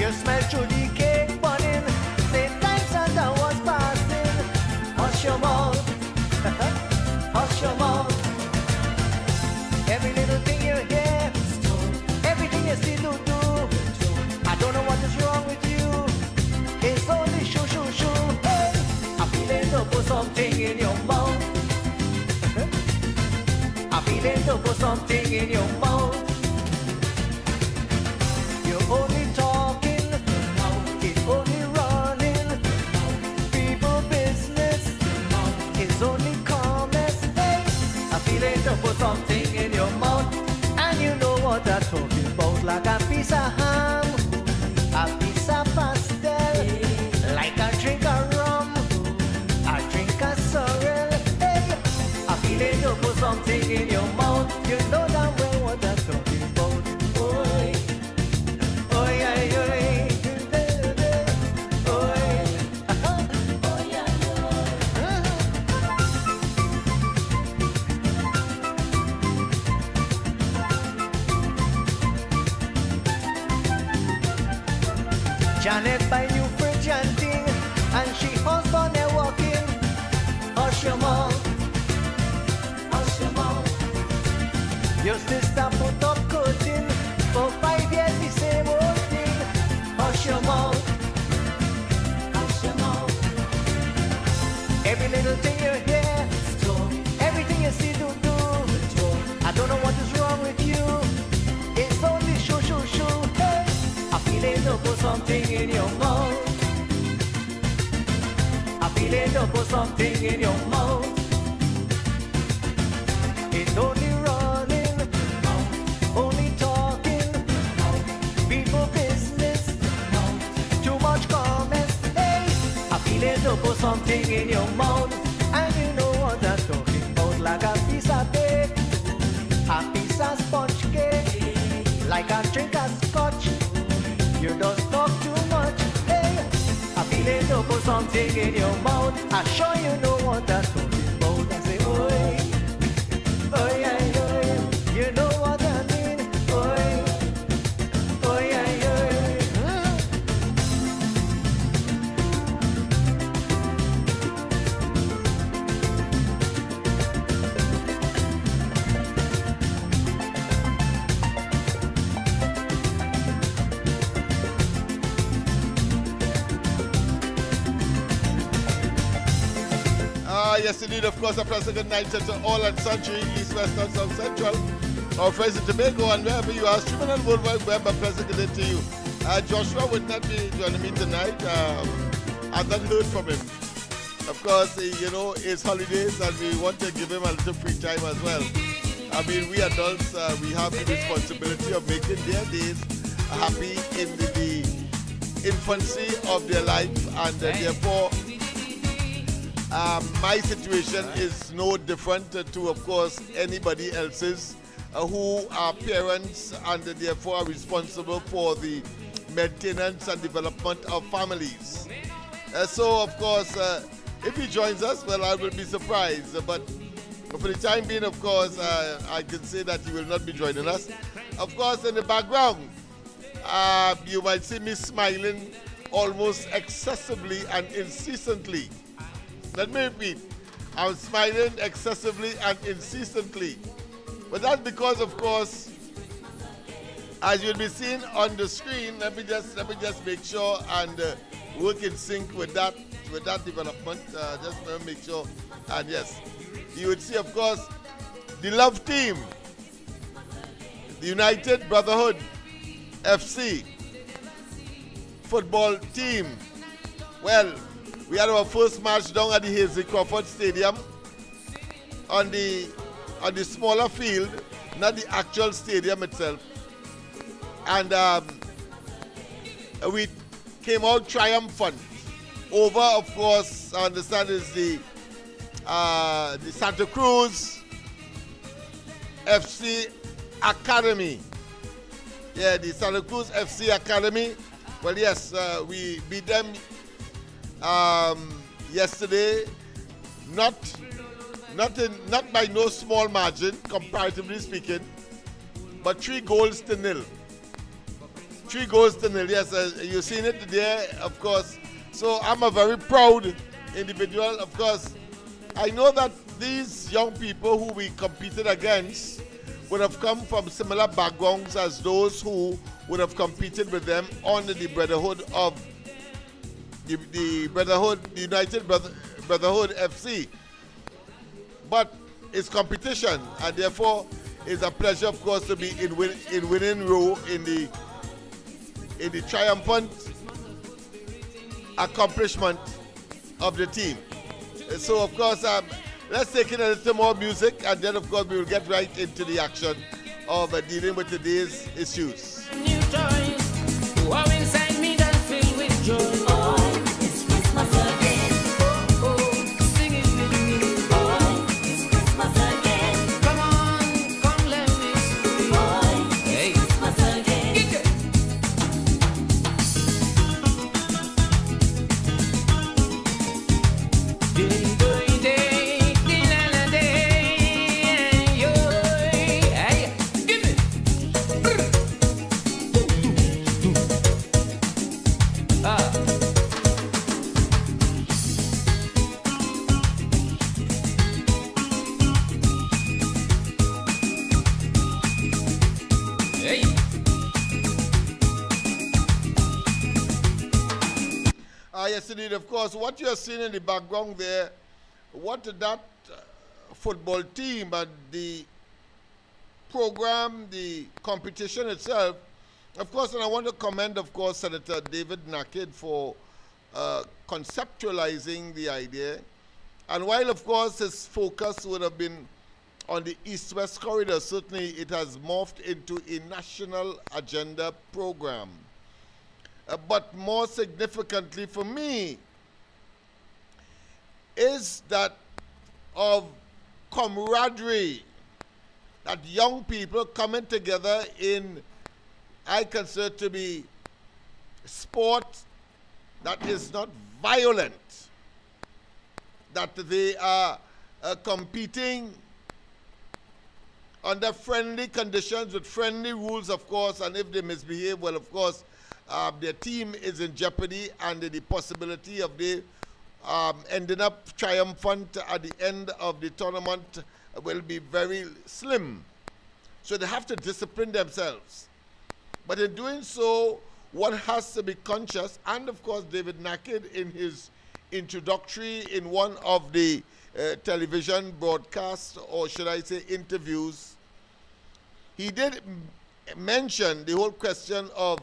You smell through the cake burning, same time Santa was passing. Hush your mouth, hush your mouth. Every little thing you hear, everything you see to do. I don't know what is wrong with you. It's only shoo shoo shoo. Hey, I'm feeling to put something in your mouth. I'm feeling to put something in your mouth. You're only talking, it's only running. People business, it's only calmness. Hey, I'm feeling to put something in your mouth. And you know what I'm talking about. Like a piece of ham, a piece of pastel, like a drink of rum, a drink of sorrel. Hey, I'm feeling to put something in your mouth. You know damn well what I'm talking about. Oi, oi, oi, oi, oi, Janet buy new fridge and thing, and she husband there walking. Hush your mouth, hush your mouth. Your sister put up curtain for 5 years the same old thing. Hush your mouth, hush your mouth. Every little thing you hear, everything you see to do. I don't know what is wrong with you. It's only shoo shoo shoo. Hey, I feel it to put something in your mouth. I feel it to put something in your mouth. It's only running, only talking, people business, too much comments. Hey, I feel it to put something in your mouth. And you know what I'm talking about. Like a piece of cake, a piece of sponge cake, like a drink of scotch. You don't talk too much. Hey, I feel it to put something in your mouth. I sure you know what I'm talking about. I say, oi, oi, oi, oi. You know what I mean. Oi, oi, oi, oi. Yes, indeed, of course, a pleasant good night to all and sundry, East, West, North, South, Central, our friends in Tobago, and wherever you are, streaming on World Wide Web, a pleasant good day to you. Joshua would not be joining me tonight. I've not heard from him. Of course, you know, it's holidays, and we want to give him a little free time as well. I mean, we adults, we have the responsibility of making their days happy in the infancy of their life, and therefore, my situation is no different to, of course, anybody else's who are parents and therefore are responsible for the maintenance and development of families. So, of course, if he joins us, well, I will be surprised. But for the time being, of course, I can say that he will not be joining us. Of course, in the background, you might see me smiling almost excessively and incessantly. Let me repeat, I'm smiling excessively and incessantly. But that's because, of course, as you'll be seeing on the screen, let me just make sure and work in sync with that development. Just to make sure, and yes, you would see, of course, the love team, the United Brotherhood FC football team. Well, we had our first match down at the Hazy Crawford Stadium on the smaller field, not the actual stadium itself. And we came out triumphant over, of course, I understand is the Santa Cruz FC Academy. Yeah, the Santa Cruz FC Academy. Well, yes, we beat them yesterday, not by no small margin, comparatively speaking, but 3-0. 3-0. Yes, you've seen it there, of course. So I'm a very proud individual, of course. I know that these young people who we competed against would have come from similar backgrounds as those who would have competed with them on the Brotherhood of the Brotherhood, the United Brotherhood FC. But it's competition, and therefore it's a pleasure, of course, to be in winning row in the triumphant accomplishment of the team. So, of course, let's take in a little more music, and then, of course, we will get right into the action of dealing with today's issues. New toys, wow, inside me that filled with joy. Oh, it's Christmas again. Oh, sing it with me. Oh, it's Christmas again. Come on, come let me see. Oh, Hey. it's Christmas again. Get it. Day, day, day, day, day, yo, hey, give me. Ah. Hey. Yes, indeed, of course. What you're seeing in the background there, what that football team and the program, the competition itself, of course, and I want to commend, of course, Senator David Nakid for conceptualizing the idea. And while, of course, his focus would have been on the East-West corridor, certainly it has morphed into a national agenda program. But more significantly for me is that of camaraderie, that young people coming together in, I consider to be sport that is not violent, that they are competing under friendly conditions with friendly rules, of course, and if they misbehave, well, of course, their team is in jeopardy, and the possibility of they ending up triumphant at the end of the tournament will be very slim. So they have to discipline themselves. But in doing so, one has to be conscious, and of course David Nakid in his introductory in one of the television broadcasts, or should I say interviews, he did mention the whole question of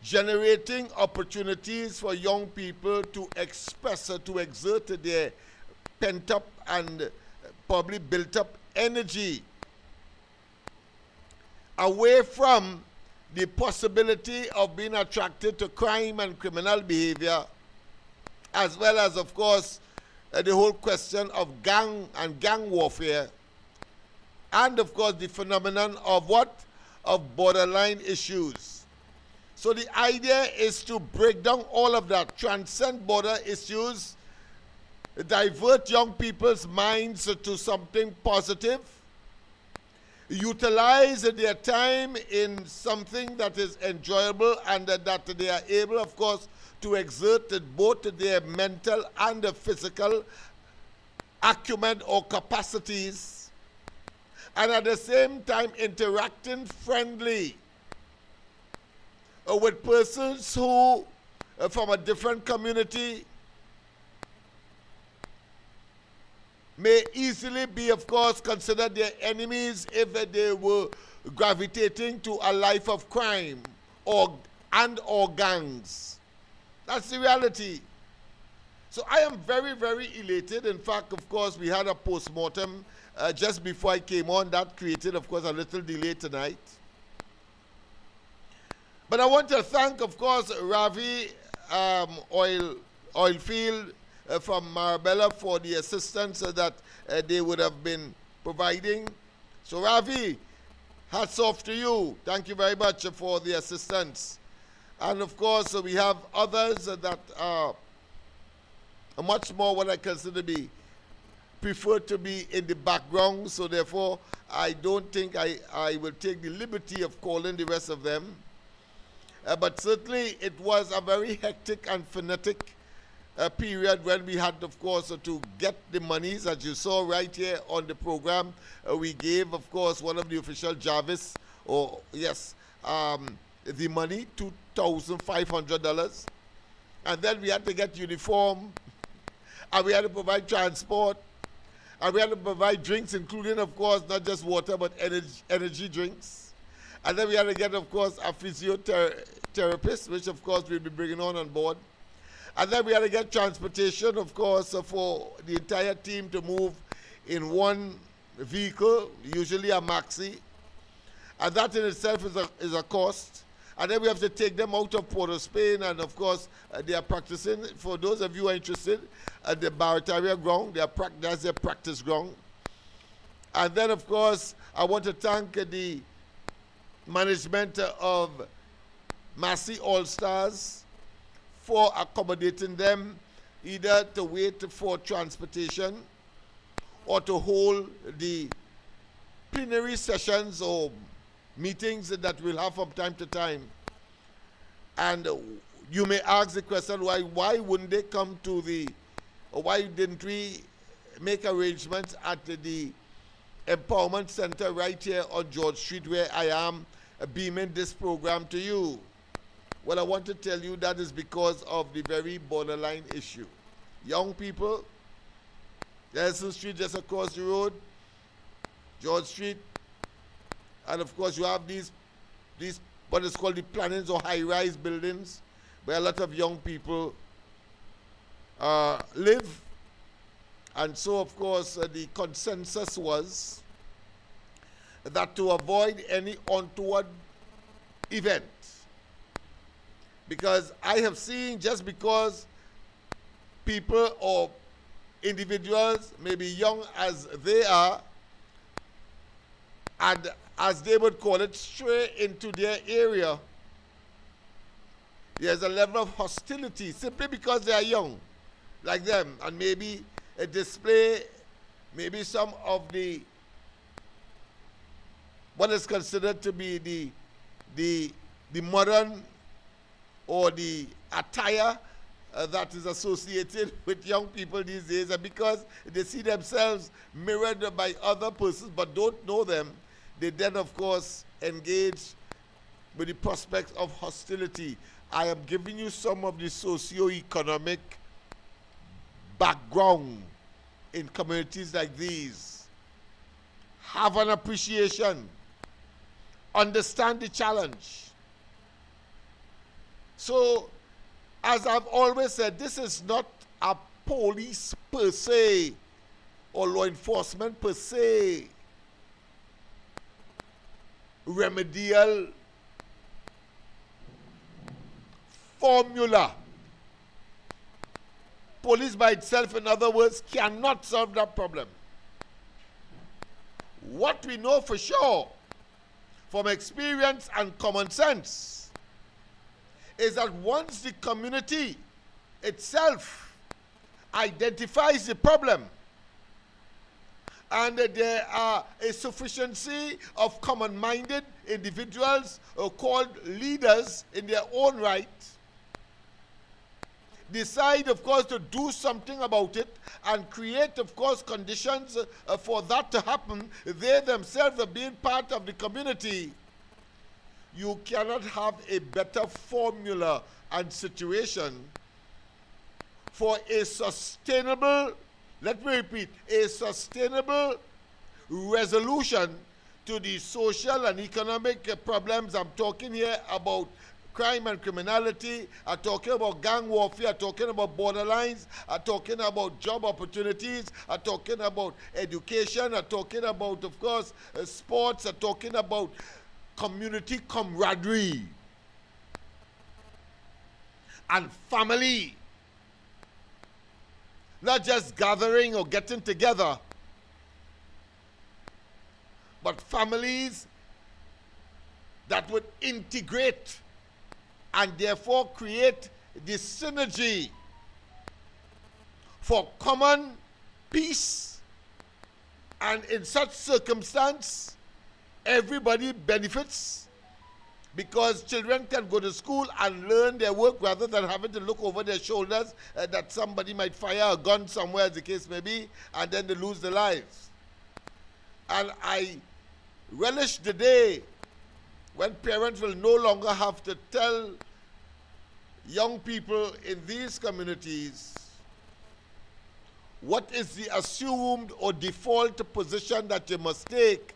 generating opportunities for young people to express or to exert their pent-up and probably built-up energy away from the possibility of being attracted to crime and criminal behavior, as well as, of course, the whole question of gang warfare, and, of course, the phenomenon of what? Of borderline issues. So the idea is to break down all of that, transcend border issues, divert young people's minds to something positive, utilize their time in something that is enjoyable, and that they are able, of course, to exert both their mental and the physical acumen or capacities, and at the same time interacting friendly with persons who, from a different community, may easily be, of course, considered their enemies if they were gravitating to a life of crime or gangs. That's the reality. So I am very, very elated. In fact, of course, we had a post-mortem just before I came on. That created, of course, a little delay tonight. But I want to thank, of course, Ravi Oilfield from Marabella for the assistance that they would have been providing. So Ravi, hats off to you. Thank you very much for the assistance. And of course, we have others that are much more what I consider to be prefer to be in the background. So therefore, I don't think I will take the liberty of calling the rest of them. But certainly it was a very hectic and frenetic period when we had, of course, to get the monies. As you saw right here on the program, we gave, of course, one of the official Jarvis, the money, $2,500. And then we had to get uniform, and we had to provide transport, and we had to provide drinks, including, of course, not just water, but energy drinks. And then we had to get, of course, a physiotherapist, which, of course, we'll be bringing on board. And then we had to get transportation, of course, for the entire team to move in one vehicle, usually a maxi. And that in itself is a cost. And then we have to take them out of Port of Spain, and of course, they are practicing. For those of you who are interested, at the Barataria ground, that's their practice ground. And then, of course, I want to thank the management of Massey All-Stars for accommodating them, either to wait for transportation or to hold the plenary sessions or meetings that we'll have from time to time. And you may ask the question, why wouldn't they come to or why didn't we make arrangements at the Empowerment Center right here on George Street, where I am beaming this program to you? Well, I want to tell you that is because of the very borderline issue. Young people, Nelson Street just across the road, George Street, and of course you have these what is called the plannings or high-rise buildings where a lot of young people live. And so, of course, the consensus was that to avoid any untoward event, because I have seen, just because people or individuals may be young as they are, and as they would call it, stray into their area, there's a level of hostility simply because they are young, like them, and maybe display maybe some of what is considered to be the modern or the attire that is associated with young people these days, and because they see themselves mirrored by other persons but don't know them, they then, of course, engage with the prospects of hostility. I am giving you some of the socio-economic background in communities like these. Have an appreciation. Understand the challenge. So, as I've always said, this is not a police per se or law enforcement per se remedial formula. Police by itself, in other words, cannot solve that problem. What we know for sure from experience and common sense is that once the community itself identifies the problem and there are a sufficiency of common-minded individuals called leaders in their own right, decide, of course, to do something about it and create, of course, conditions for that to happen, they themselves are being part of the community, you cannot have a better formula and situation for a sustainable, let me repeat, a sustainable resolution to the social and economic problems. I'm talking here about crime and criminality, I'm talking about gang warfare, I'm talking about borderlines, I'm talking about job opportunities, I'm talking about education, I'm talking about, of course, sports, I'm talking about community camaraderie and family. Not just gathering or getting together, but families that would integrate and therefore create this synergy for common peace. And in such circumstance, everybody benefits because children can go to school and learn their work rather than having to look over their shoulders that somebody might fire a gun somewhere, as the case may be, and then they lose their lives. And I relish the day when parents will no longer have to tell young people in these communities what is the assumed or default position that they must take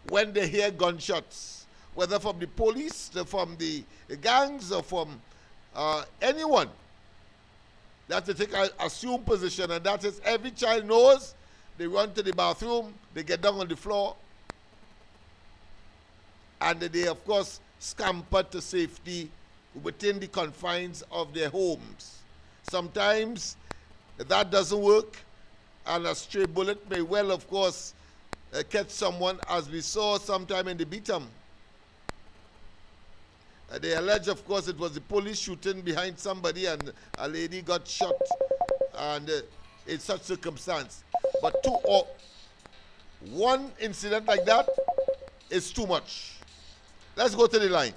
when they hear gunshots, whether from the police, from the gangs, or from anyone. They have to take an assumed position, and that is every child knows they run to the bathroom, they get down on the floor, and they, of course, scamper to safety within the confines of their homes. Sometimes that doesn't work, and a stray bullet may well, of course, catch someone, as we saw sometime in the Beatham. They allege, of course, it was the police shooting behind somebody and a lady got shot, and in such circumstance. But one incident like that is too much. Let's go to the line.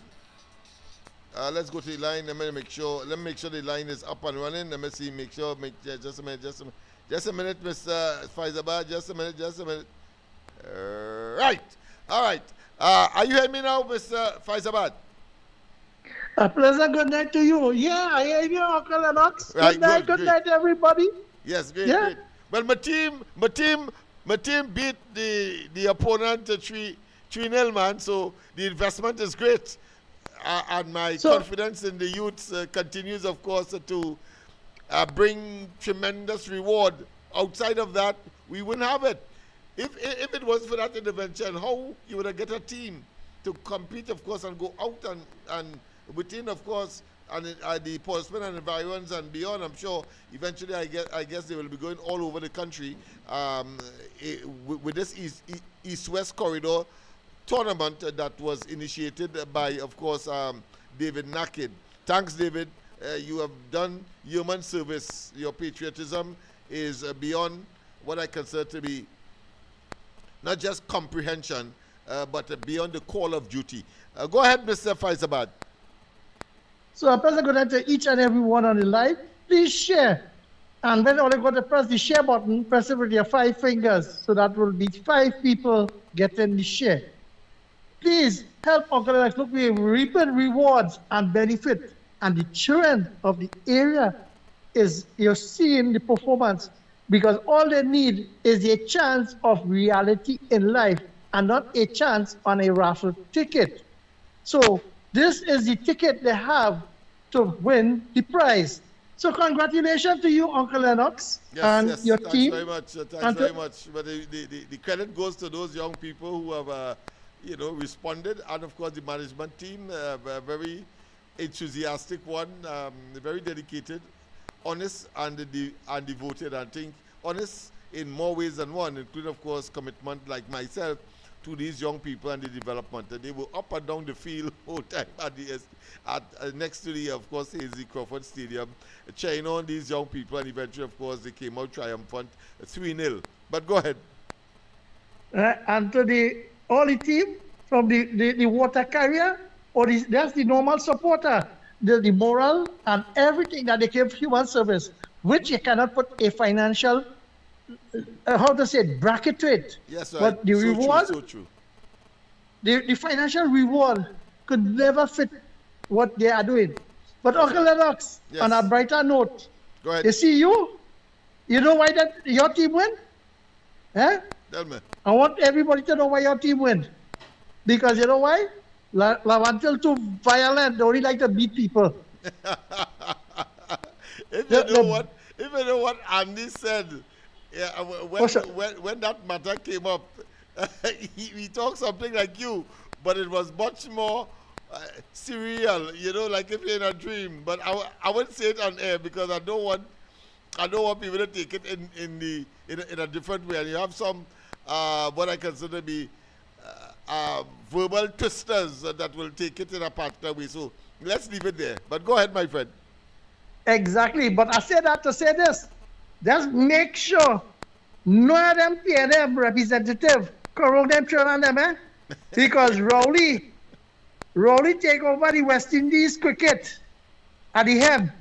Let's go to the line. Let me make sure the line is up and running. Let me see. Just a minute, Mr. Faizabad. Just a minute. Right. All right. Are you hearing me now, Mr. Faizabad? A pleasant good night to you. Yeah, I hear you, Uncle Lennox. Right, Good night, everybody. Yes, great, Yeah. great. Well, my team beat the opponent 3-0, man. So the investment is great, and my confidence in the youths continues, of course, to bring tremendous reward. Outside of that, we wouldn't have it. If it wasn't for that intervention, how you would have get a team to compete, of course, and go out and within, of course, and the Portsmouth and environs and beyond. I'm sure eventually, I guess they will be going all over the country with this East-West corridor tournament that was initiated by, of course, David Nakid. Thanks, David. You have done human service. Your patriotism is beyond what I consider to be not just comprehension, but beyond the call of duty. Go ahead, Mr. Faizabad. So a pleasant good night to each and every one on the line. Please share. And when you go to press the share button, press it with your 5 fingers. So that will be 5 people getting the share. Please help Uncle Lennox. Look, we're reaping rewards and benefit. And the children of the area you're seeing the performance, because all they need is a chance of reality in life and not a chance on a raffle ticket. So this is the ticket they have to win the prize. So congratulations to you, Uncle Lennox, and your team. Thanks very much. But the credit goes to those young people who have, responded, and of course the management team, a very enthusiastic one, very dedicated, honest, and devoted. I think honest in more ways than one, including, of course, commitment like myself to these young people and the development. And they were up and down the field all time next to the, of course, Hazy Crawford Stadium, cheering on these young people, and eventually, of course, they came out triumphant 3-0. But go ahead. And to all the team from the water carrier, that's the normal supporter, the moral and everything that they give human service, which you cannot put a financial bracket to it. Yes, right. But the reward, so true. The financial reward could never fit what they are doing. But Uncle Lennox, yes, on a brighter note, go ahead. You see you know why your team win? Eh? Tell me. I want everybody to know why your team win. Because you know why? Lavantil too violent, they only like to beat people. If you know what Andy said, yeah, when that matter came up, he talked something like you, but it was much more surreal, like if you're in a dream. But I wouldn't say it on air because I don't want people to take it in a different way. And you have some what I consider to be verbal twisters that will take it in a particular way. So let's leave it there. But go ahead, my friend. Exactly. But I say that to say this. Just make sure none of them pay them representative, corrode them, turn on them, Because Rowley take over the West Indies cricket at the hem.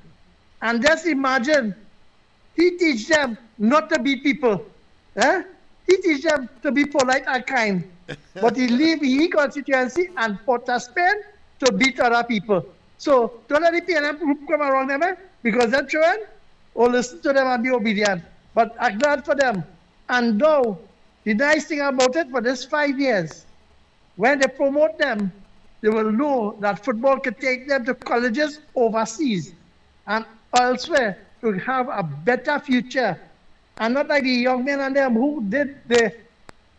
And just imagine, he teach them not to beat people. Eh? He teach them to be polite and kind. But he leave his constituency and Port of Spain to beat other people. So don't let the PNM group come around them, because they're children, or listen to them and be obedient. But I'm glad for them. And though, the nice thing about it, for this 5 years, when they promote them, they will know that football can take them to colleges overseas and elsewhere to have a better future. And not like the young men and them who did the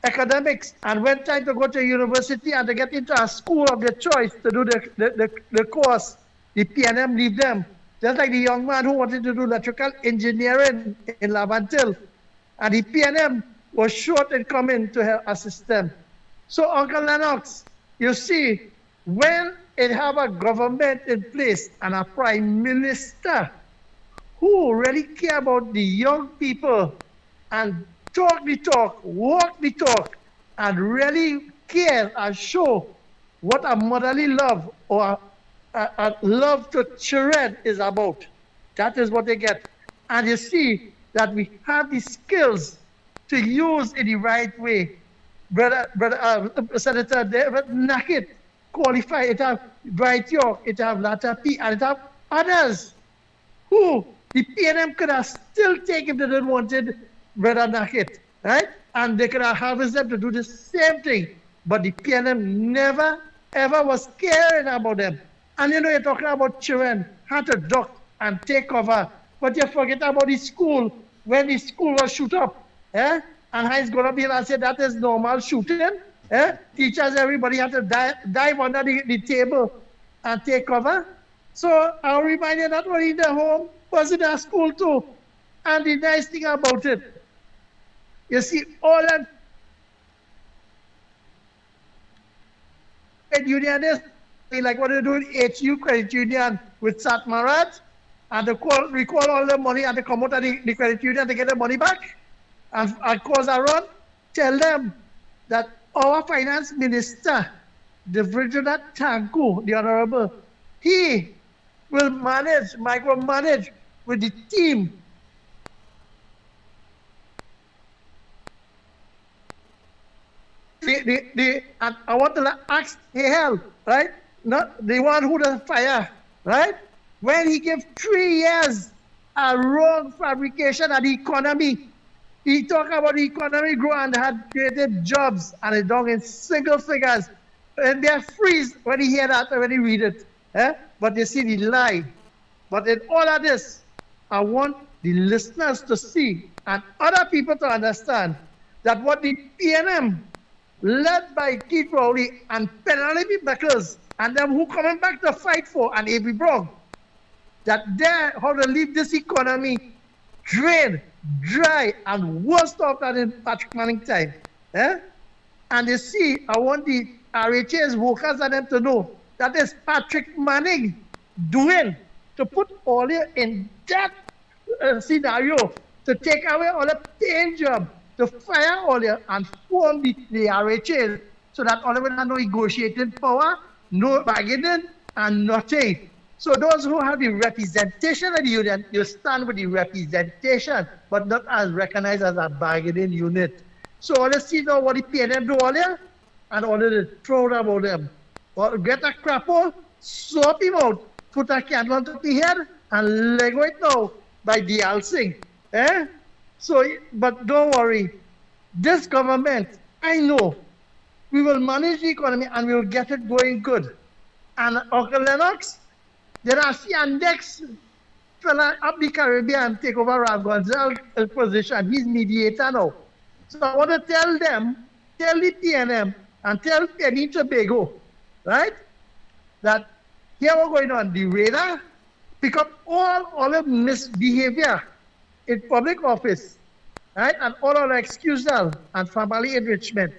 academics and went trying to go to university and to get into a school of their choice to do the course. The PNM leave them. Just like the young man who wanted to do electrical engineering in Lavantil. And the PNM was short in coming to help assist them. So, Uncle Lennox, you see, when it have a government in place and a prime minister who really care about the young people and talk the talk, walk the talk, and really care and show what a motherly love or a love to children is about. That is what they get. And you see that we have the skills to use in the right way. Senator David Nakit qualified. It have Bright York, it have Lata P, and it have others who the PNM could have still taken if they didn't wanted Brother Nakit, right? And they could have harvested them to do the same thing. But the PNM never, ever was caring about them. And you know, you're talking about children, how to duck and take cover. But you forget about the school, when the school was shoot up, eh? And how it's going to be, and I said, that is normal shooting. Eh? Teachers, everybody had to dive under the table and take cover. So I'll remind you that when in the home, was in the school too. And the nice thing about it, you see, all that credit unionists, like what they do in HU Credit Union with Satmarat, and they recall all the money and they come out of the credit union to get the money back. And cause a run, tell them that our finance minister, the Virginia Tanku, the Honorable, he will micromanage with the team. And I want to ask Hale, right? Not the one who does fire, right? When he gave 3 years a wrong fabrication of the economy, he talked about the economy grow and had created jobs and it done in single figures. And they're freeze when he hear that, when he read it. Eh? But you see the lie. But in all of this, I want the listeners to see and other people to understand that what the PNM, led by Keith Rowley and Penelope Beckles, and them who coming back to fight for, and A.B. Brown, that they're how to leave this economy drained, dry, and worse off than in Patrick Manning time. Eh? And you see, I want the RHA's workers and them to know that is Patrick Manning doing to put all in that scenario, to take away all the pain job, to fire all and form the RHA so that all of them have no negotiating power, no bargaining, and nothing. So those who have the representation of the union, you stand with the representation, but not as recognized as a bargaining unit. So all you see now what the PNM do all there, and all they throw about them. Or get a crapple, swap him out, put a candle on top of his head, and let go it now by D.L. Singh. Eh? So, but don't worry. This government, I know, we will manage the economy and we will get it going good. And Uncle Lennox, there are next fella up the Caribbean take over Rav Gonzalez's position. He's mediator now. So I want to tell them, tell the PNM, and tell Penny Tobago, right, that here we're going on the radar, pick up all of misbehavior in public office, right, and all of the excusal and family enrichment,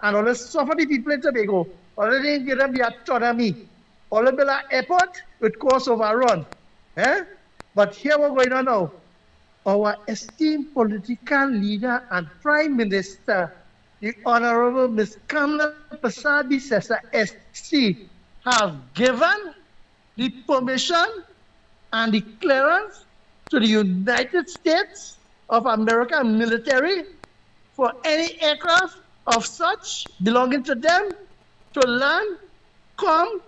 and all the suffer the people in Tobago, all the didn't give them the autonomy, all the Bella airport with course overrun. Eh? But here we're going on now. Our esteemed political leader and prime minister, the Honorable Miss Kamala Prasad Sessa SC have given the permission and the clearance to the United States of America military for any aircraft of such belonging to them to land, come,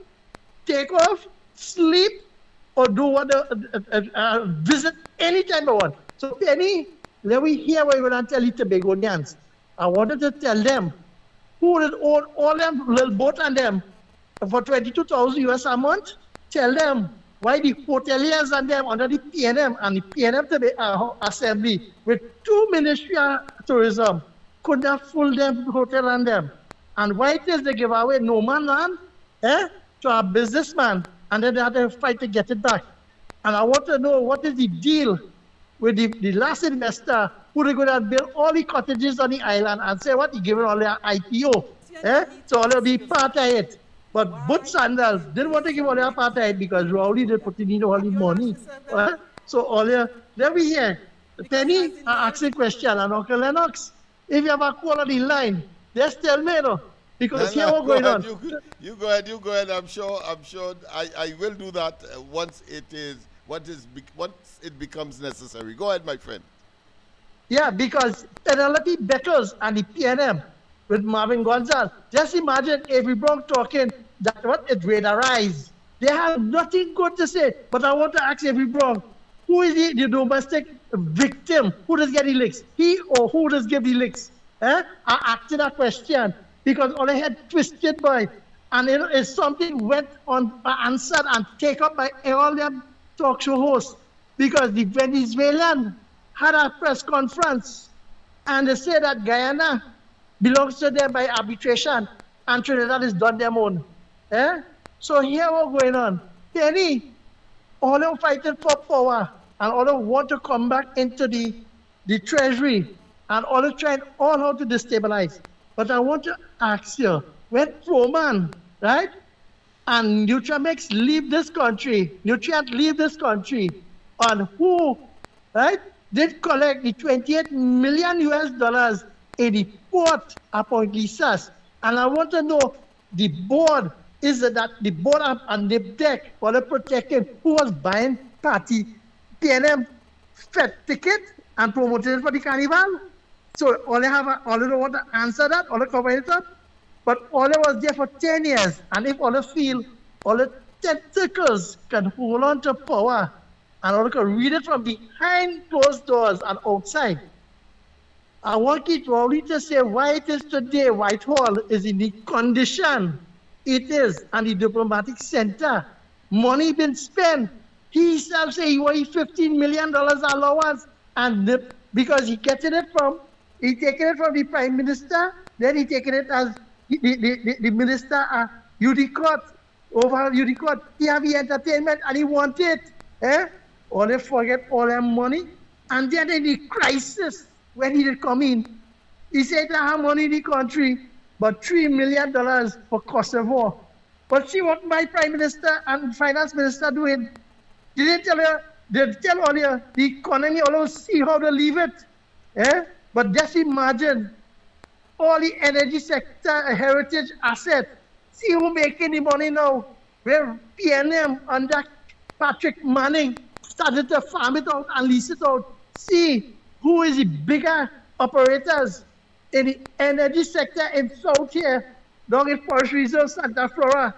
take off, sleep, or do what visit anytime they want. So Penny, let me hear what you're going to tell the Tobagonians. I wanted to tell them who would own all them little boat and them for 22,000 US a month. Tell them why the hoteliers and them under the PNM and the PNM to the assembly with 2 Ministry of Tourism could not fool them hotel and them. And why it is they give away no man land to a businessman and then they have to fight to get it back. And I want to know what is the deal with the last investor who are going to build all the cottages on the island and say what he given all their IPO. So all will be part of it. But Butch Sandals didn't want to give all their part of it because Rowley did put in all the money. So all their, let me hear. Penny, I ask a question, and Uncle Lennox, if you have a call on the line, just tell me, because here what's going on. You go ahead. I'm sure I will do that once it becomes necessary. Go ahead, my friend. Yeah, because Penelope Beckers and the PNM with Marvin Gonzalez. Just imagine if we brought talking that what it radarize. They have nothing good to say. But I want to ask every Brown, who is the domestic victim? Who does get the licks? He or who does give the licks? I asked that question because all I had twisted by. And if something went on answered and taken up by all them talk show hosts, because the Venezuelan had a press conference and they say that Guyana belongs to them by arbitration and Trinidad is done their own. So here what's going on. Penny, all them fighting for power and all them want to come back into the treasury and all them trying all how to destabilize. But I want to ask you, when Proman, right, and Nutramix leave this country, Nutrient leave this country, on who, right, did collect the 28 million US dollars in the port upon Lisas. And I want to know the board, is it that the board up on the deck for the protecting who was buying party PNM fed ticket and promoted it for the carnival? So all they don't want to answer that, all they cover it up. But all they was there for 10 years. And if all they feel, all the tentacles can hold on to power and all they can read it from behind closed doors and outside. I want it only to say why it is today Whitehall is in the condition it is and the diplomatic center. Money been spent. He himself say he want $15 million allowance and because he taking it from the Prime Minister, then he taking it as the Minister Udicott, over Udicott. He have the entertainment and he want it. Or they forget all their money. And then in the crisis, when he did come in, he said I have money in the country, but $3 million for Kosovo. But see what my Prime Minister and Finance Minister doing? They tell all you the economy, all see how to leave it. But just imagine all the energy sector, heritage asset. See who making the money now. Where PNM under Patrick Manning started to farm it out and lease it out. See who is the bigger operators in the energy sector in South here, down in Forest Reserve, Santa Flora,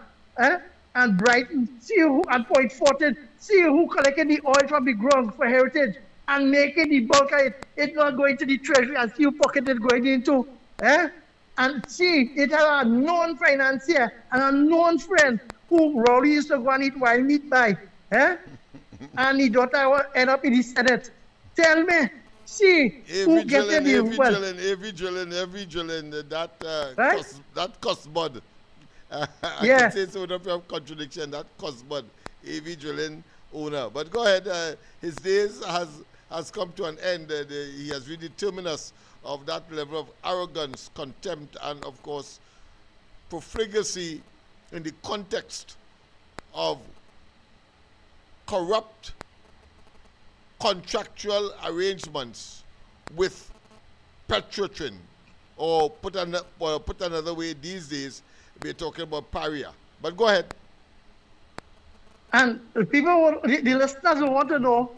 and Brighton. See who, and Point Fortin. See who collecting the oil from the ground for heritage and making the bulk of it. It's not going to the treasury and see who pocket it going into. And see, it has a known financier and a known friend who Rowley used to go and eat wild meat by. And his daughter will end up in the Senate. Tell me, see, who gets the wealth? Every drilling, that cost bud. I can say so without contradiction, that cost bud. AV drilling owner. But go ahead, his days has come to an end. He has really terminus of that level of arrogance, contempt, and of course, profligacy in the context of corrupt contractual arrangements with Petrotrin, or put another way, these days we're talking about paria. But go ahead. And the listeners will want to know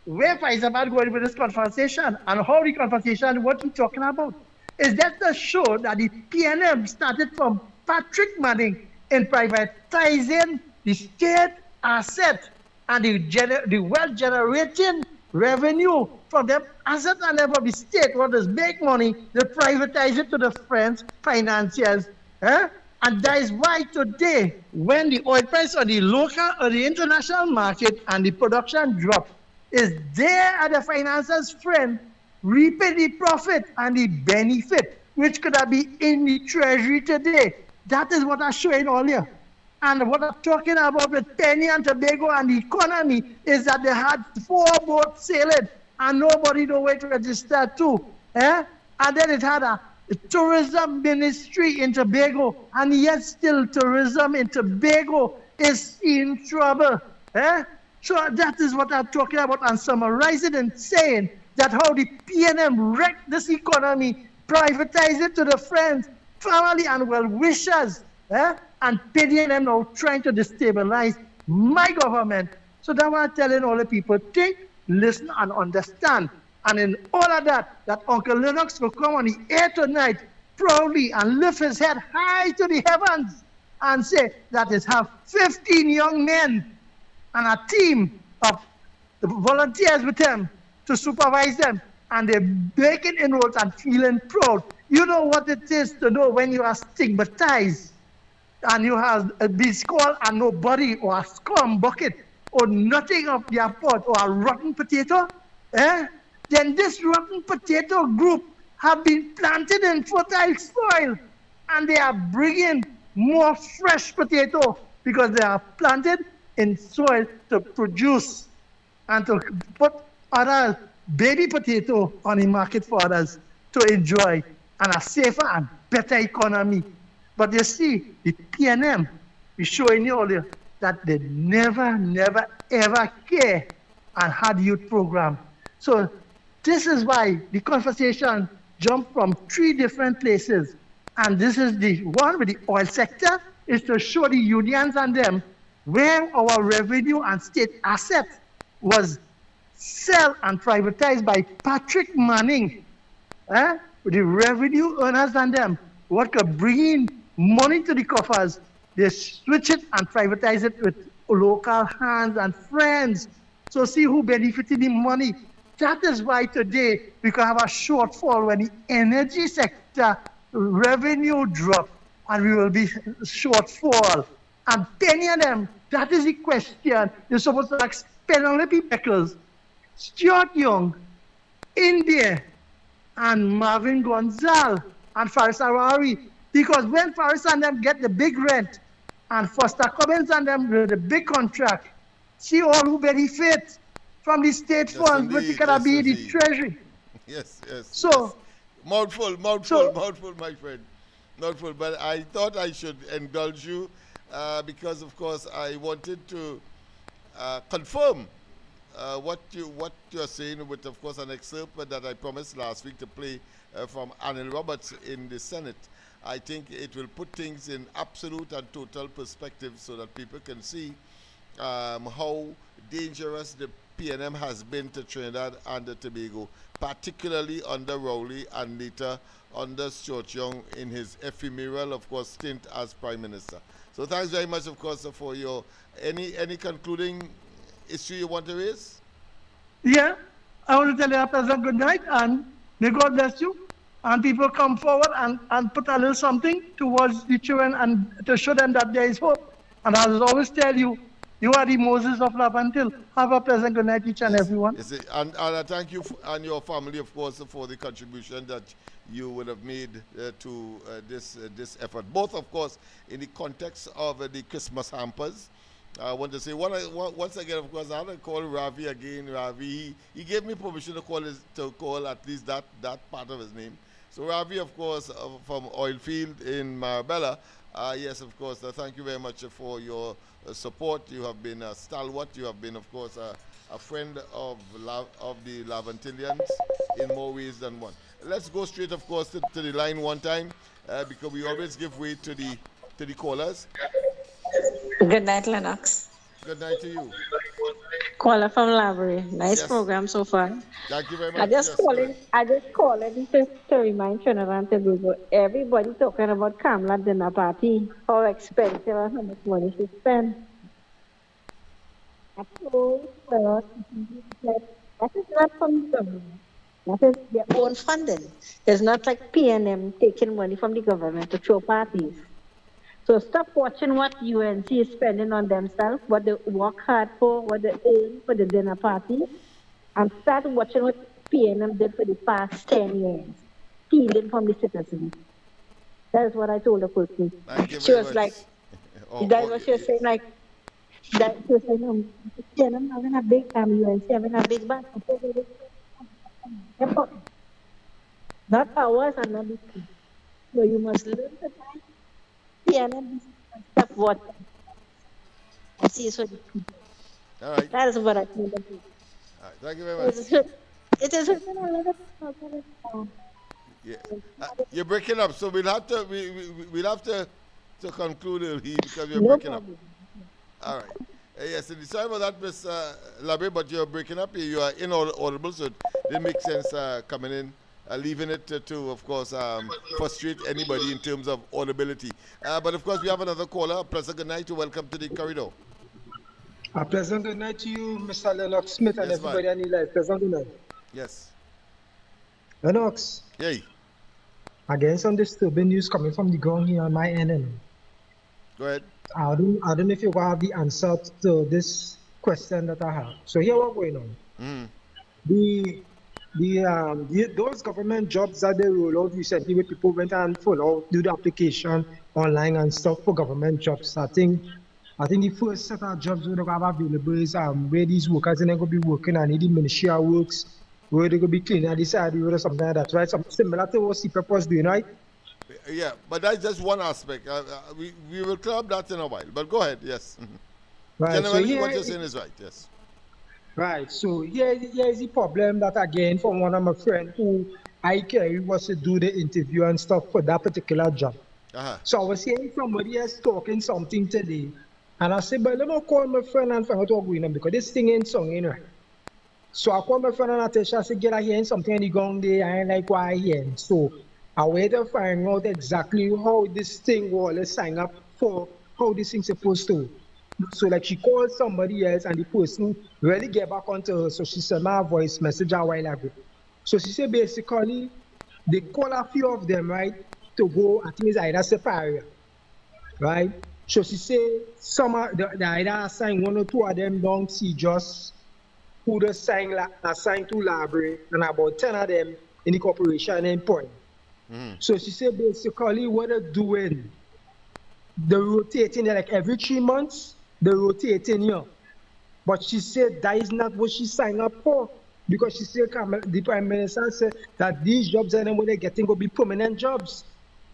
where Faizabad going with this conversation and how the conversation, what he's talking about. Is that the show that the PNM started from Patrick Manning in privatizing the state asset and the wealth generating revenue from them asset and then from the state, what is make money, they privatize it to the French financiers. And that is why today, when the oil price on the local or the international market and the production drop, is there are the financiers' friend reaping the profit and the benefit, which could have been in the treasury today. That is what I'm showing earlier. And what I'm talking about with Penny and Tobago and the economy is that they had 4 boats sailing and nobody know where to register to. And then it had a tourism ministry in Tobago, and yet still tourism in Tobago is in trouble. So that is what I'm talking about, and summarizing and saying that how the PNM wrecked this economy, privatize it to the friends, family, and well-wishers, and PNM now trying to destabilize my government. So that's what I'm telling all the people, think, listen, and understand. And in all of that Uncle Lennox will come on the air tonight proudly and lift his head high to the heavens and say that it have 15 young men and a team of volunteers with him to supervise them, and they're making inroads and feeling proud. You know what it is to know when you are stigmatized and you have been called a nobody or a scum bucket or nothing of their pot or a rotten potato, then this rotten potato group have been planted in fertile soil, and they are bringing more fresh potato because they are planted in soil to produce and to put other baby potato on the market for others to enjoy, and a safer and better economy. But you see, the PNM is showing you earlier that they never, ever care and had youth program. So this is why the conversation jumped from 3 different places. And this is the one with the oil sector, is to show the unions and them where our revenue and state assets was sold and privatized by Patrick Manning. With the revenue earners and them, what could bring in money to the coffers, they switch it and privatize it with local hands and friends. So see who benefited the money. That is why today we can have a shortfall when the energy sector revenue drop, and we will be shortfall. And many of them, that is the question. You're supposed to ask Penelope Beckles, Stuart Young, India, and Marvin Gonzal, and Faris Arari. Because when Faris and them get the big rent, and Foster Cummins and them with the big contract, see all who benefit from the state funds, which can be the treasury. Yes. So, yes. Mouthful, my friend. Mouthful. But I thought I should indulge you because, of course, I wanted to confirm what you're saying with, of course, an excerpt that I promised last week to play from Anil Roberts in the Senate. I think it will put things in absolute and total perspective so that people can see how dangerous the PNM has been to Trinidad and Tobago, particularly under Rowley and later under Stuart Young in his ephemeral, of course, stint as Prime Minister. So thanks very much, of course, for your any concluding issue you want to raise? Yeah, I want to tell you a pleasant good night, and may God bless you. And people come forward and put a little something towards the children and to show them that there is hope. And I'll always tell you, you are the Moses of Lavantil. Have a pleasant good night, each and everyone. Yes, and I thank you and your family, of course, for the contribution that you would have made to this effort. Both, of course, in the context of the Christmas hampers. I want to say once again, of course, I have to call Ravi again. Ravi, he gave me permission to call at least that part of his name. So Ravi, of course, from Oilfield in Marabella. Yes, of course. Thank you very much for your support. You have been a stalwart. You have been, of course, a friend of the Lavantillians in more ways than one. let's go straight, of course, to the line one time because we always give way to the callers. Good night, Lennox. Good night to you. Caller from Library. Nice Yes. program so far. Thank you very I much. just Yes, call correct. in. I just call in to remind Trinidad and Tobago. Everybody talking about Kamala dinner party, how expensive and how much money she spend. I told her that is not from the government. That is their own funding. It's not like PNM taking money from the government to throw parties. So stop watching what UNC is spending on themselves, what they work hard for, what they earn for the dinner party, and start watching what PNM did for the past 10 years, stealing from the citizens. That is what I told the person. Thank you She very was much. like, Oh, that's oh, what she was saying, like, that she was saying, PNM having a big, UNC having a big bag. Not ours and not the people. So you must learn to find PNM and stop watching. See, so all right. that is what I told them. All right. Thank you very much. It is written a lot of Yeah. You're breaking up, so we'll have to we'll have to conclude early because you're no breaking up. problem. All right. Yes, sorry about that, Miss Labe, but you're breaking up. You are inaudible, so it didn't make sense coming in, leaving it to, of course, frustrate anybody in terms of audibility. But, of course, we have another caller. Pleasant good night to welcome to the corridor. A pleasant good night to you, Mr. Lennox Smith, and Yes, everybody man. on the live. Pleasant good night. Yes. Lennox, Yay. again, some disturbing news coming from the ground here on my end. Go ahead. I don't know if you will have the answer to this question that I have. So here what's going on. Mm. Those government jobs that they roll out recently, where people went and do the application online and stuff for government jobs. I think the first set of jobs we're gonna have available is where these workers are going to be working and the ministerial works, where they're going to be cleaning the side or something like that, right? Something similar to what CPEP was doing, right? Yeah, but that's just one aspect. We will club that in a while. But go ahead, yes. Mhm. Right. Generally, so here, what you're saying is right, yes. Right. So here is the problem that again from one of my friends who I carry was to do the interview and stuff for that particular job. Uh-huh. So I was hearing somebody else talking something today, and I said, but let me call my friend and find out what's going on because this thing ain't song, you know. So I called my friend and I tell her, I said, get I hearing something in the ground there, I ain't like what I hearing. So I waited to find out exactly how this thing was, let's sign up for how this thing's supposed to. So like she called somebody else and the person really get back onto her. So she sent me a voice message a while ago. So she said basically they call a few of them, right, to go, I think it's either Separia, right? So she said some of they either assign one or two of them down see just who they assign to library and about 10 of them in the corporation and point. So she said basically what they're doing, they're rotating like every 3 months, they're rotating here. But she said that is not what she signed up for. Because she said, the Prime Minister said that these jobs and then when they're getting will be permanent jobs.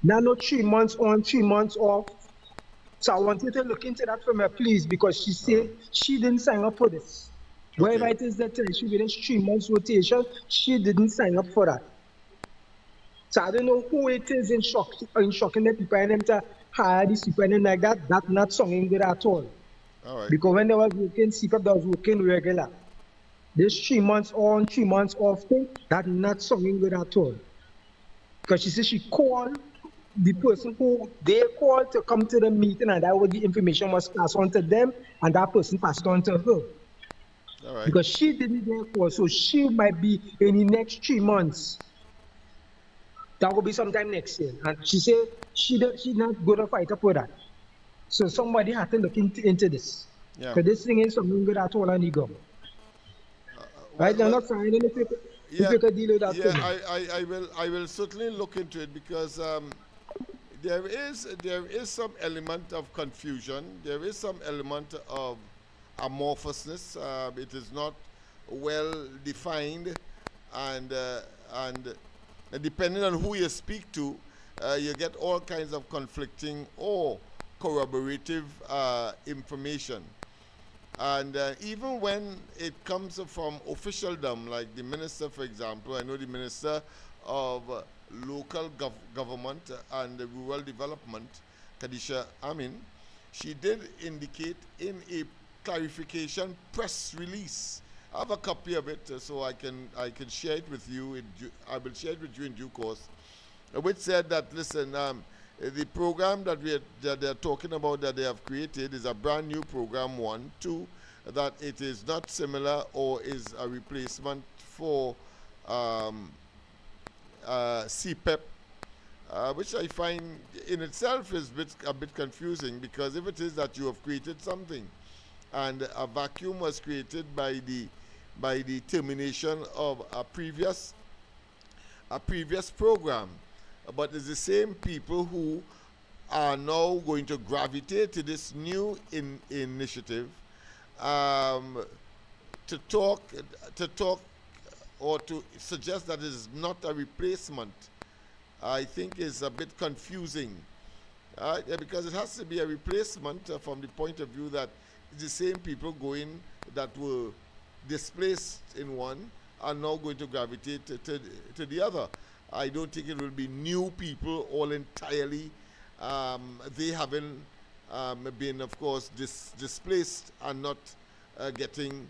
Now no 3 months on, 3 months off. So I want you to look into that for me, please, because she said she didn't sign up for this. Wherever it is that she within 3 months rotation, she didn't sign up for that. So I don't know who it is in shocking the people and them to hire the superintendent like that. That's not sounding good at all. All right. Because when they was working, CPAP that was working regular. This 3 months on, 3 months off thing, that's not sounding good at all. Because she said she called the person who they called to come to the meeting and that was the information was passed on to them and that person passed it on to her. All right. Because she didn't get call, so she might be in the next 3 months. That will be sometime next year. And she said she's not going to fight up with that. So somebody had to look into this. Yeah. Because this thing ain't something good at all on the go. Right? I'm not trying if you could deal with that. Yeah, I will certainly look into it because there is some element of confusion. There is some element of amorphousness. It is not well defined, and depending on who you speak to, you get all kinds of conflicting or corroborative information. And even when it comes from officialdom, like the minister, for example, I know the minister of local government and rural development, Kadisha Amin, she did indicate in a clarification press release. I have a copy of it, so I can share it with you. I will share it with you in due course, which said that, listen, the program that they're talking about that they have created is a brand new program. 1, 2, that it is not similar or is a replacement for CPEP, which I find in itself is a bit confusing, because if it is that you have created something and a vacuum was created by the termination of a previous program, but it's the same people who are now going to gravitate to this new initiative to talk or to suggest that it is not a replacement, I think is a bit confusing. Yeah, because it has to be a replacement from the point of view that it's the same people that were displaced in one are now going to gravitate to the other. I don't think it will be new people all entirely. They haven't been, of course, displaced and not getting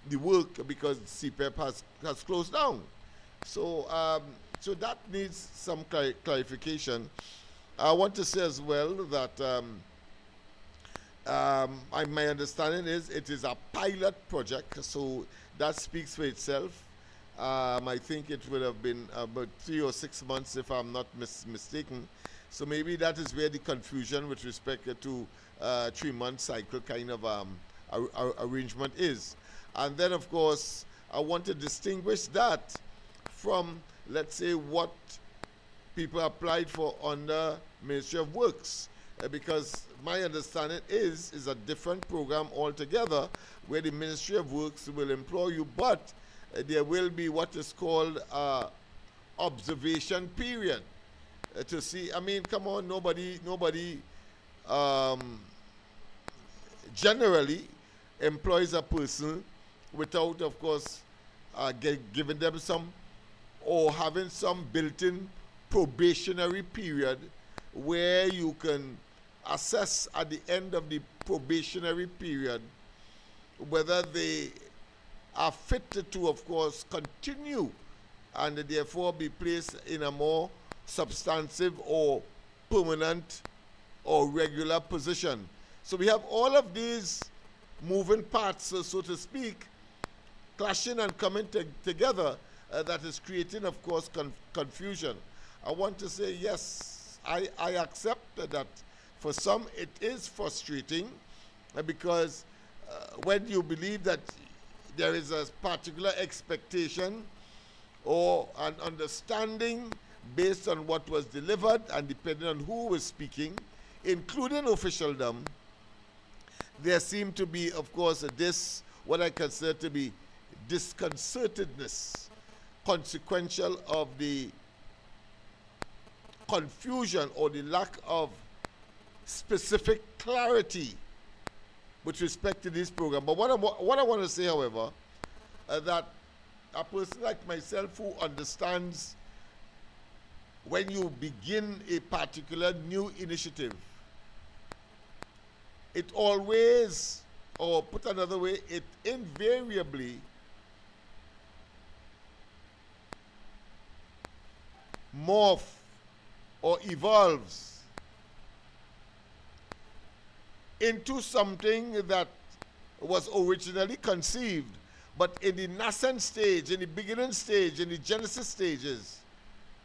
the work because CPEP has closed down. So so that needs some clarification. I want to say as well that my understanding is it is a pilot project, so that speaks for itself. I think it would have been about 3 or 6 months if I'm not mistaken. So maybe that is where the confusion with respect to 3-month cycle kind of arrangement is. And then, of course, I want to distinguish that from, let's say, what people applied for under Ministry of Works, because my understanding is a different program altogether, where the Ministry of Works will employ you, but there will be what is called observation period to see. I mean, come on, nobody generally employs a person without, of course, giving them some or having some built-in probationary period where you can assess at the end of the probationary period whether they are fit to, of course, continue and therefore be placed in a more substantive or permanent or regular position. So we have all of these moving parts, so to speak, clashing and coming together, that is creating, of course, confusion. I want to say, yes, I accept that for some it is frustrating because when you believe that there is a particular expectation or an understanding based on what was delivered and depending on who was speaking, including officialdom, there seemed to be, of course, what I consider to be disconcertedness, consequential of the confusion or the lack of specific clarity with respect to this program. But what I want to say, however, that a person like myself who understands when you begin a particular new initiative, it always, or put another way, it invariably morph or evolves into something that was originally conceived, but in the nascent stage, in the beginning stage, in the genesis stages,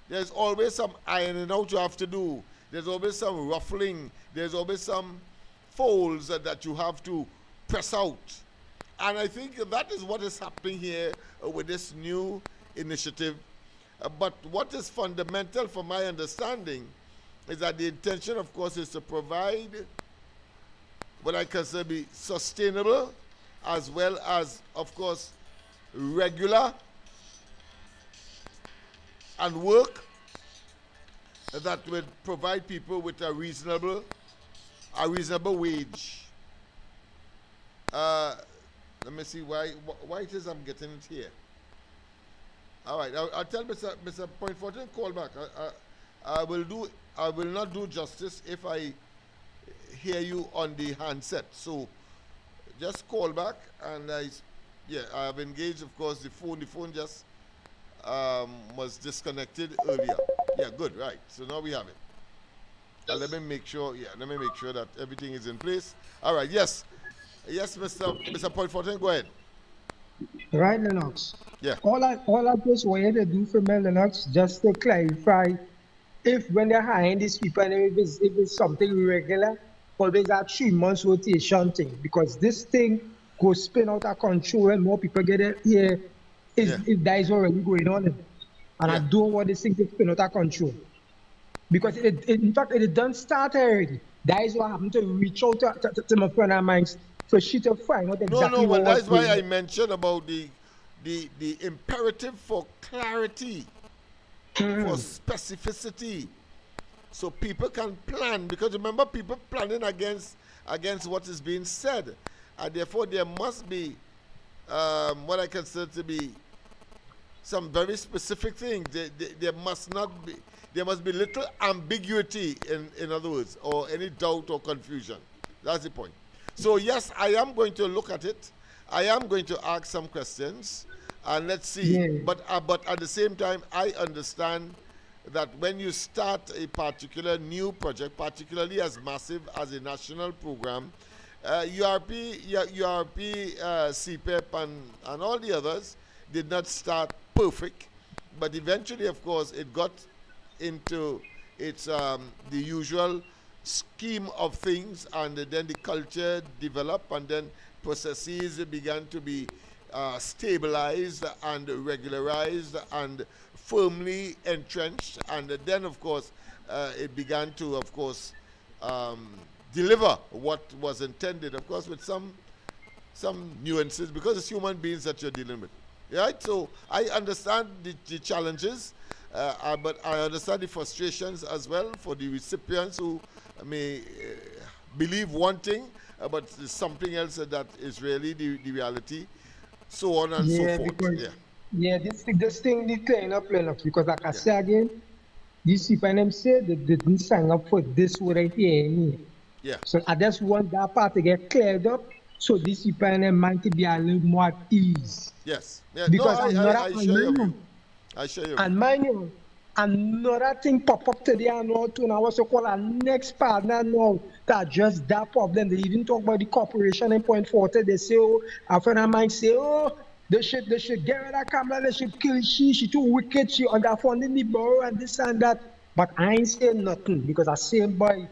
there's always some ironing out you have to do. There's always some ruffling. There's always some folds that you have to press out. And I think that is what is happening here with this new initiative. But what is fundamental from my understanding is that the intention, of course, is to provide what I consider to be sustainable as well as, of course, regular and work that would provide people with a reasonable wage. Let me see why it is I'm getting it here. All right, I'll tell Mr. Point Fortin call back. I will do. I will not do justice if I hear you on the handset. So just call back, and yeah, I have engaged, of course, the phone. The phone just was disconnected earlier. Yeah, good, right. So now we have it. Let me make sure. Yeah, let me make sure that everything is in place. All right. Yes, yes, Mr. Point Fortin, go ahead. Right, Lennox? Yeah. All I just wanted to do for me, Lennox, just to clarify, if when they're hiring these people, and if it's something regular, always a 3 months rotation thing, because this thing goes spin out of control and more people get it here. Yeah. If that is already going on, and I Yeah. don't want this thing to spin out of control. Because in fact, it done start already. That is what happened to reach out to my friend of mine for she to find out exactly No, what well, was that's why going I on. mentioned about the imperative for clarity, for specificity, so people can plan. Because remember, people planning against what is being said, and therefore there must be what I consider to be some very specific things. There must not be. There must be little ambiguity, in other words, or any doubt or confusion. That's the point. So yes, I am going to look at it. I am going to ask some questions, and let's see. Yeah. But at the same time, I understand that when you start a particular new project, particularly as massive as a national program, URP, CPEP, and all the others did not start perfect, but eventually, of course, it got into its the usual scheme of things, and then the culture developed, and then processes began to be stabilized and regularized and firmly entrenched, and then, of course, it began to, of course, deliver what was intended, of course, with some nuances, because it's human beings that you're dealing with. Right? So I understand the challenges, but I understand the frustrations as well for the recipients who may believe one thing, but there's something else that is really the reality, so on and so Yeah, forth. because Yeah, this thing need clearing up, Lennox, because like I yeah, say again, these people them say they didn't sign up for this right here. yeah. So I just want that part to get cleared up, so these people and them mind to be a little more at ease. Yes. Yeah. No, Because I share your view. I share your view. and mind you, another thing pop up today and all too. Now what's so called our next partner now that address that problem. They even talk about the corporation in Point Forte. They say, oh, a friend of mine say, oh, they should get rid of Kamala, they should kill she too wicked, she underfunding the borough and this and that. But I ain't saying nothing, because I say, boy,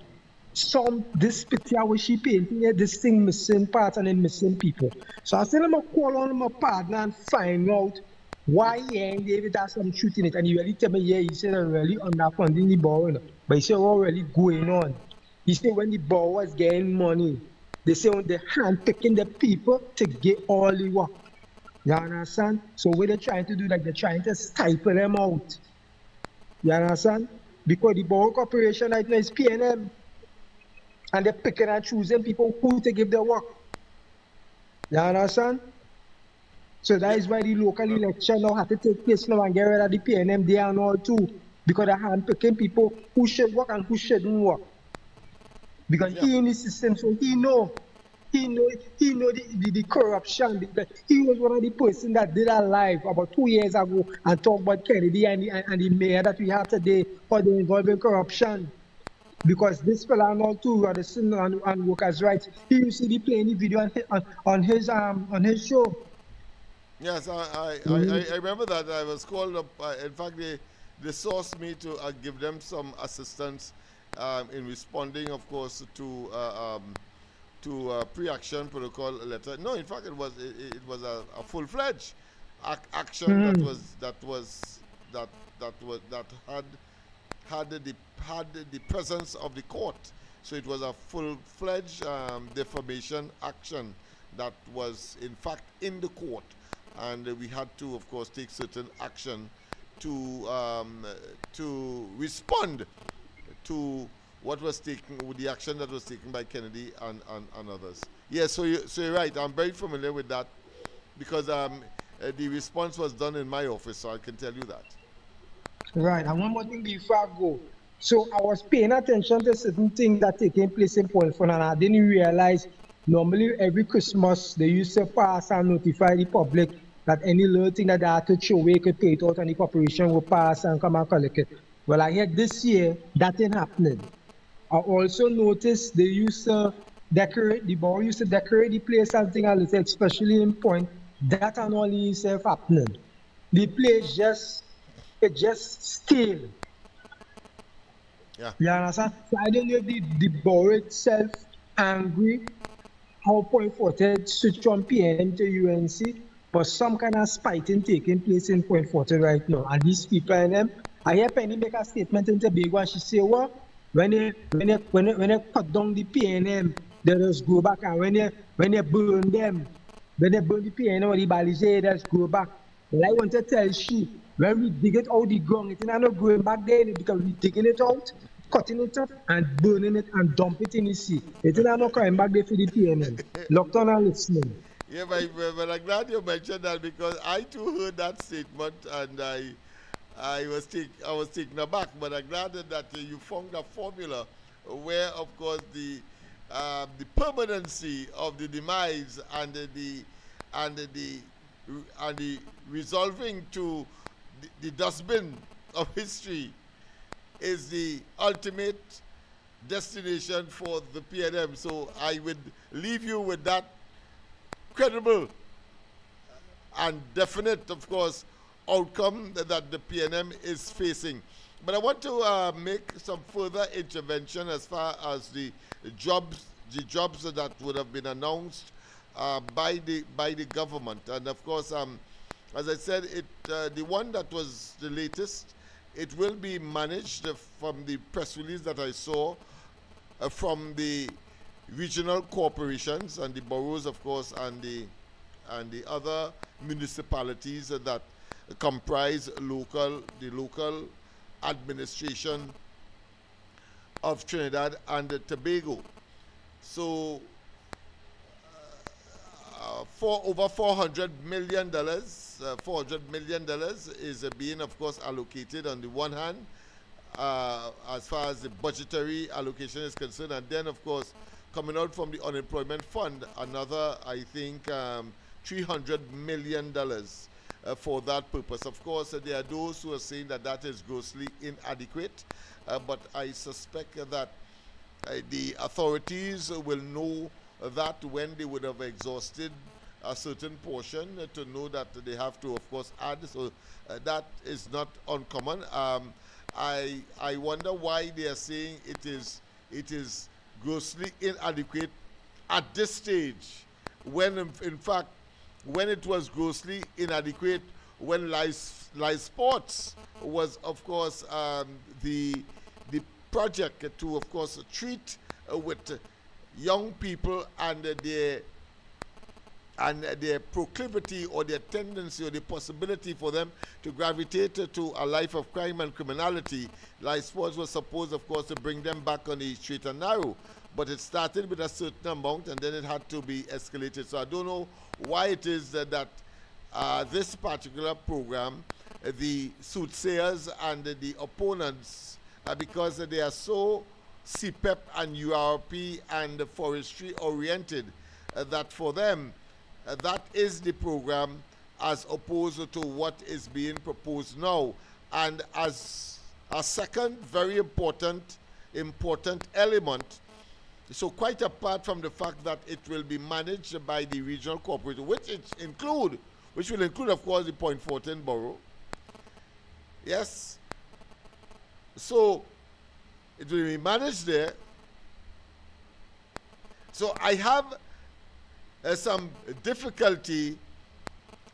this picture where she painting here, this thing missing parts and then missing people. So I said, I'm gonna call on my partner and find out why he ain't David has some truth in it. And he really tell me, yeah, he said they're really underfunding the borough. But he said, what really going on? He said when the borough was getting money, they say when they're handpicking the people to get all the work. You understand? So what they're trying to do, like they're trying to stifle them out. You understand? Because the borough corporation right now is PNM. And they're picking and choosing people who to give their work. You understand? So that is why the local election now have to take place now and get rid of the PNM there and all too. Because they're handpicking people who should work and who shouldn't work. Because he in the system, so he know the corruption. He was one of the person that did a live about 2 years ago and talk about Kennedy and the mayor that we have today, how they involved in corruption. Because this fella now too, the sin and workers' rights, he used to be playing the video on his show. Yes, I remember that. I was called up. In fact, they sourced me to give them some assistance in responding, of course, to pre-action protocol letter. No, in fact, it was a full-fledged action that had the presence of the court. So it was a full-fledged defamation action that was in fact in the court, and we had to, of course, take certain action to respond to what was taken, with the action that was taken by Kennedy and others. Yes, so you're right. I'm very familiar with that, because the response was done in my office, so I can tell you that. Right, and one more thing before I go. So I was paying attention to certain things that taking place in Point Fun, and I didn't realize normally every Christmas they used to pass and notify the public that any little thing that they had to throw away could pay it out and the corporation will pass and come and collect it. Well, I heard this year that ain't happening. I also noticed they used to decorate, the borough used to decorate the place and things like that, especially in Point. That and all is happening. The place it just still. Yeah. You understand? So I don't know if the borough itself angry how Point Fortin switch from PNM to UNC, but some kind of spiting taking place in Point Fortin right now. And these people and them, I hear Penny make a statement in Tobago and she say, well, when they cut down the PNM, they just go back, and when they burn them, when they burn the PNM or the Balize, they just go back. But I want to tell she, when we dig it out the ground, it's not going back there because we're digging it out, cutting it up, and burning it and dump it in the sea. It's not coming back there for the PNM. Locked on and listening. Yeah, but I'm glad you mentioned that, because I too heard that statement and I was taken aback. But I'm glad that you found a formula where, of course, the permanency of the demise and the resolving to the dustbin of history is the ultimate destination for the PNM. So I would leave you with that credible and definite, of course, outcome that the PNM is facing. But I want to make some further intervention as far as the jobs that would have been announced by the government. And of course, as I said, the one that was the latest, it will be managed from the press release that I saw from the regional corporations and the boroughs, of course, and the other municipalities that comprise the local administration of Trinidad and Tobago. So for over $400 million, $400 million is being, of course, allocated on the one hand, as far as the budgetary allocation is concerned, and then, of course, coming out from the unemployment fund, another, I think, $300 million for that purpose. Of course, there are those who are saying that that is grossly inadequate, but I suspect that the authorities will know that when they would have exhausted a certain portion to know that they have to, of course, add. So that is not uncommon. I wonder why they are saying it is grossly inadequate at this stage, when in fact, when it was grossly inadequate when Live Sports was, of course, the project to, of course, treat with young people and their proclivity or their tendency or the possibility for them to gravitate to a life of crime and criminality. Live Sports was supposed, of course, to bring them back on the straight and narrow, but it started with a certain amount and then it had to be escalated. So I don't know why it is that this particular program, the soothsayers and the opponents, because they are so CPEP and URP and forestry oriented, that for them, that is the program as opposed to what is being proposed now. And as a second very important element, so quite apart from the fact that it will be managed by the regional corporation, which will include, of course, the Point Fortin borough. Yes. So it will be managed there. So I have some difficulty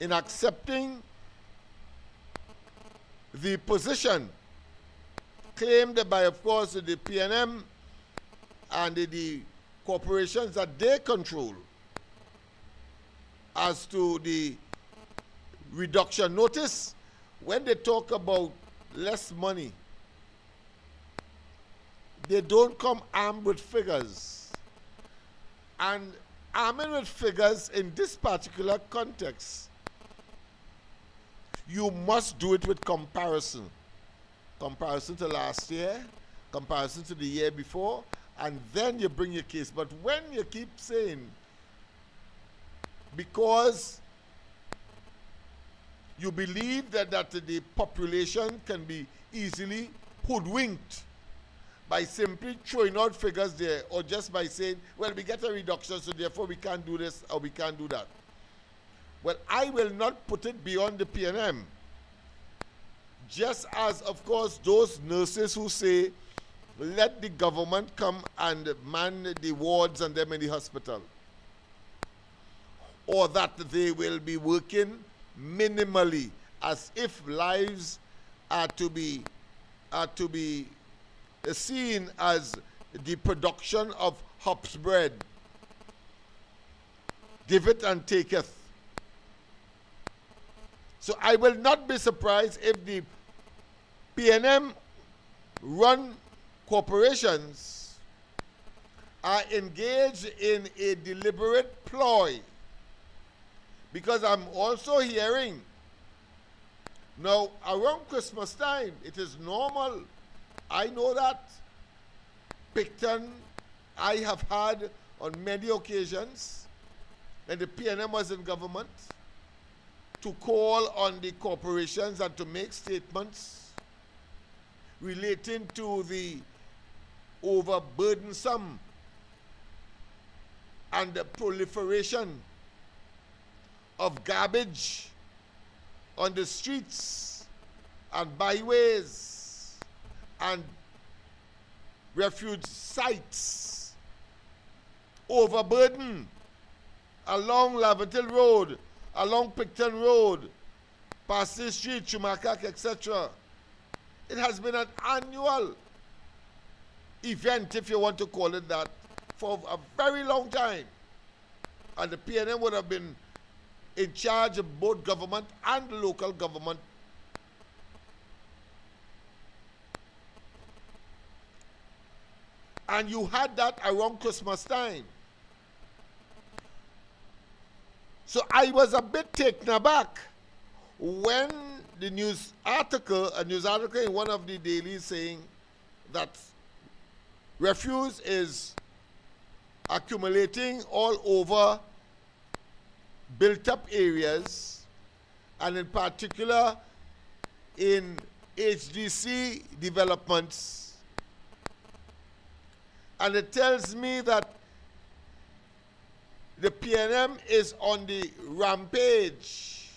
in accepting the position claimed by, of course, the PNM and the corporations that they control as to the reduction. Notice when they talk about less money, they don't come armed with figures. And arming with figures in this particular context you must do it with comparison. Comparison to last year, comparison to the year before, and then you bring your case. But when you keep saying, because you believe that the population can be easily hoodwinked by simply throwing out figures there, or just by saying, well, we get a reduction, so therefore we can't do this or we can't do that. Well, I will not put it beyond the PNM. Just as, of course, those nurses who say, let the government come and man the wards and them in the hospital, or that they will be working minimally, as if lives are to be seen as the production of hops bread. Give it and taketh. So I will not be surprised if the PNM run corporations are engaged in a deliberate ploy, because I'm also hearing now around Christmas time, it is normal. I know that. Picton, I have had on many occasions, when the PNM was in government, to call on the corporations and to make statements relating to the overburdensome and the proliferation of garbage on the streets and byways and refuge sites, overburden along Laventil Road, along Picton Road, Passy Street, Chumakak, etc. It has been an annual event, if you want to call it that, for a very long time. And the PNM would have been in charge of both government and local government. And you had that around Christmas time. So I was a bit taken aback when a news article in one of the dailies saying that refuse is accumulating all over built-up areas, and in particular in HDC developments. And it tells me that the PNM is on the rampage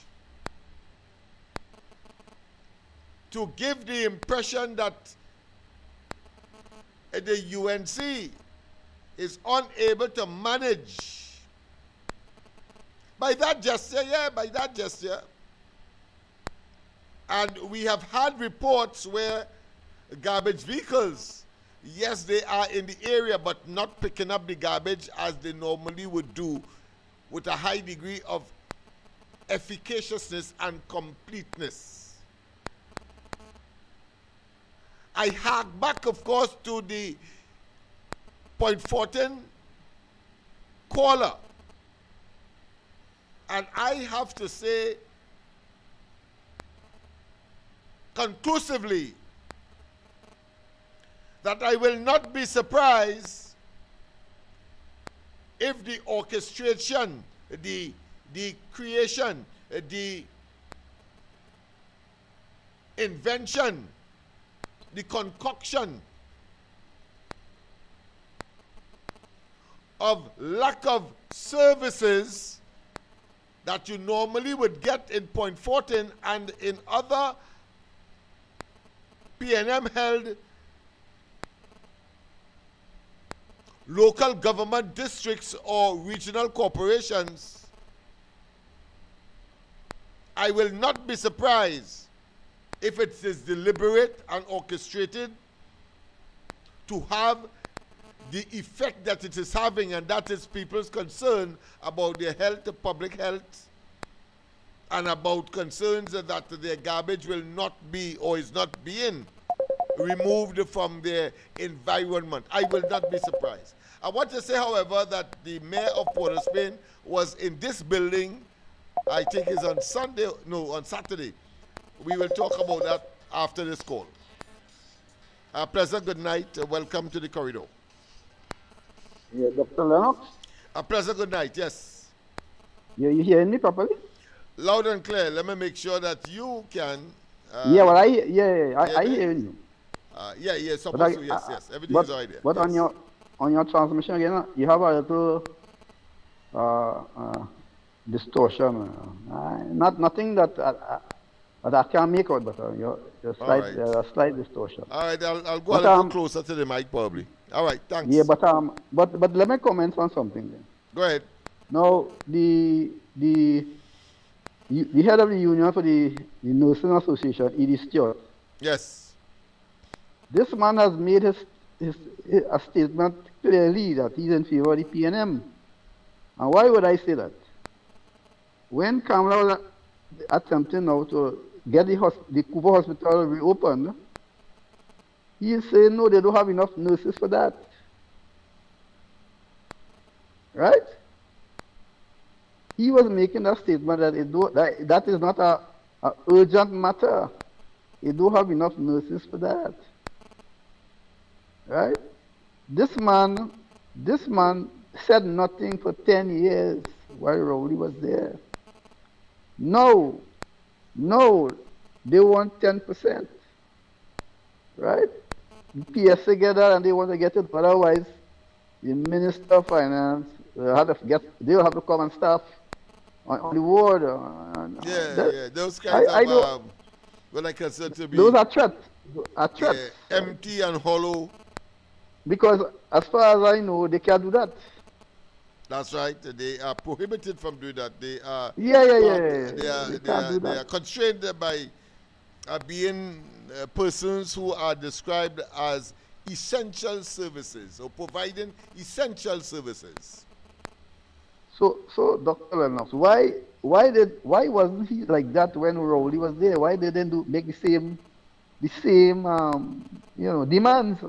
to give the impression that the UNC is unable to manage. By that gesture. And we have had reports where garbage vehicles, yes, they are in the area, but not picking up the garbage as they normally would do, with a high degree of efficaciousness and completeness. I hark back, of course, to the Point Fortin caller. And I have to say conclusively that I will not be surprised if the orchestration, the creation, the invention, the concoction of lack of services that you normally would get in Point Fortin and in other PNM held local government districts or regional corporations, I will not be surprised if it is deliberate and orchestrated to have the effect that it is having, and that is people's concern about their health, public health, and about concerns that their garbage will not be or is not being removed from their environment. I will not be surprised. I want to say, however, that the mayor of Port of Spain was in this building, I think it's on Saturday, we will talk about that after this call. President, good night. Welcome to the corridor. Yeah, Dr. Lennox, President, good night. Yes. you hearing me properly? Loud and clear. Let me make sure that you can. Yeah, well, I hearing you. Yeah, But supposed to. Yes. Everything is alright there. but Yes. on your transmission again, you have a little distortion. Nothing that I can make out, but your slight right. a slight distortion. All right, I'll go But, a little closer to the mic probably. All right, thanks. Yeah, but let me comment on something then. Go ahead. Now the head of the union for the Nursing Association, E.D. Stewart. Yes. This man has made a statement clearly that he's in favor of the PNM. And why would I say that? When Kamala was attempting now to get the Cooper Hospital reopened, he is saying no, they don't have enough nurses for that. Right? He was making a statement that that is not a urgent matter. They don't have enough nurses for that. Right? This man said nothing for 10 years while Rowley was there. No, they want 10%. Right? The PS together and they want to get it, otherwise the Minister of Finance they'll have to come and staff on the ward. Yeah. Those kinds of what I consider to be those are threats. empty and hollow. Because as far as I know, they can't do that. That's right. They are prohibited from doing that. They are. They are constrained by being persons who are described as essential services or providing essential services. So Dr. Lennox, why wasn't he like that when Rowley was there? Why didn't they make the same demands?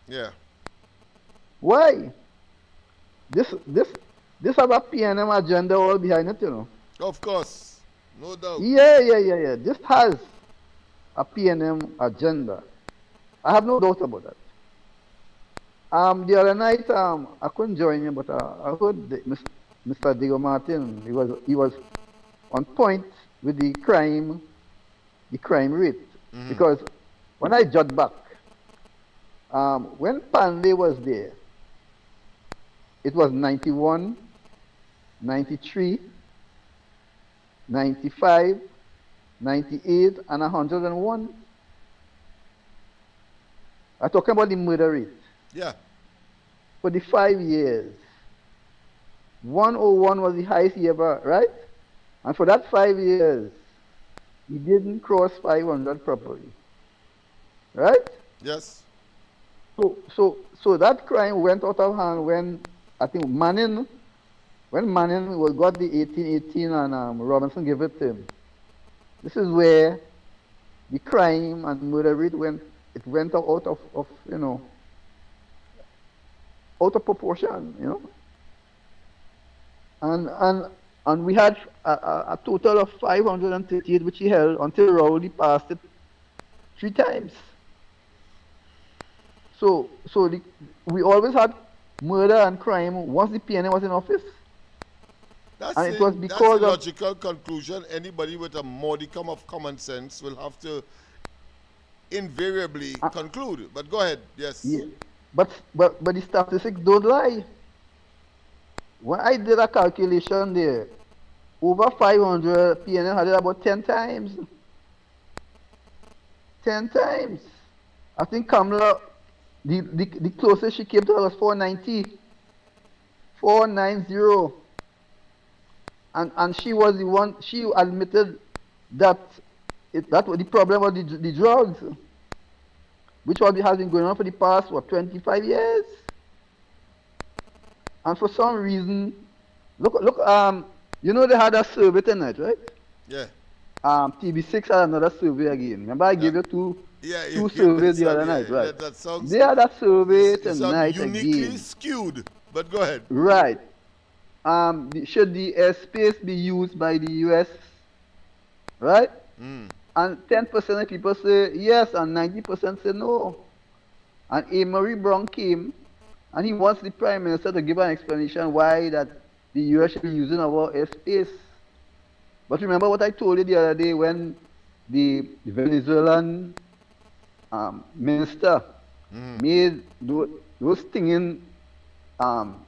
Yeah. Why? This have a PNM agenda all behind it, Of course, no doubt. Yeah. This has a PNM agenda. I have no doubt about that. The other night, I couldn't join you, but I heard Mr. Diego Martin. He was on point with the crime rate. Mm-hmm. Because when I jot back, when Panley was there, it was 91, 93, 95, 98, and 101. I'm talking about the murder rate. Yeah. For the 5 years, 101 was the highest he ever, right? And for that 5 years, he didn't cross 500 properly. Right? Yes. So that crime went out of hand when I think Manning got the 1818 and Robinson gave it to him. This is where the crime and murder rate went out of out of proportion, And we had a total of 538 which he held until Rowley passed it 3 times. So we always had murder and crime once the PNA was in office. That's And it was because a of logical conclusion. Anybody with a modicum of common sense will have to invariably conclude. But go ahead. Yes. Yeah. But the statistics don't lie. When I did a calculation there, over 500 PNL had it about 10 times. 10 times. I think Kamala, the closest she came to her was 490. 490. And she was the one, she admitted that that was the problem was the drugs, which has been going on for the past, 25 years? And for some reason, look, they had a survey tonight, right? Yeah. TB6 had another survey again. Remember I gave you two surveys the other night, right? That sounds, they had a survey tonight uniquely again. skewed, but go ahead. Right. Should the airspace be used by the US? Right? and 10% of people say yes, and 90% say no. And Amory Brown came, and he wants the Prime Minister to give an explanation why that the US should be using our airspace. But remember what I told you the other day when the Venezuelan minister made those stinging um,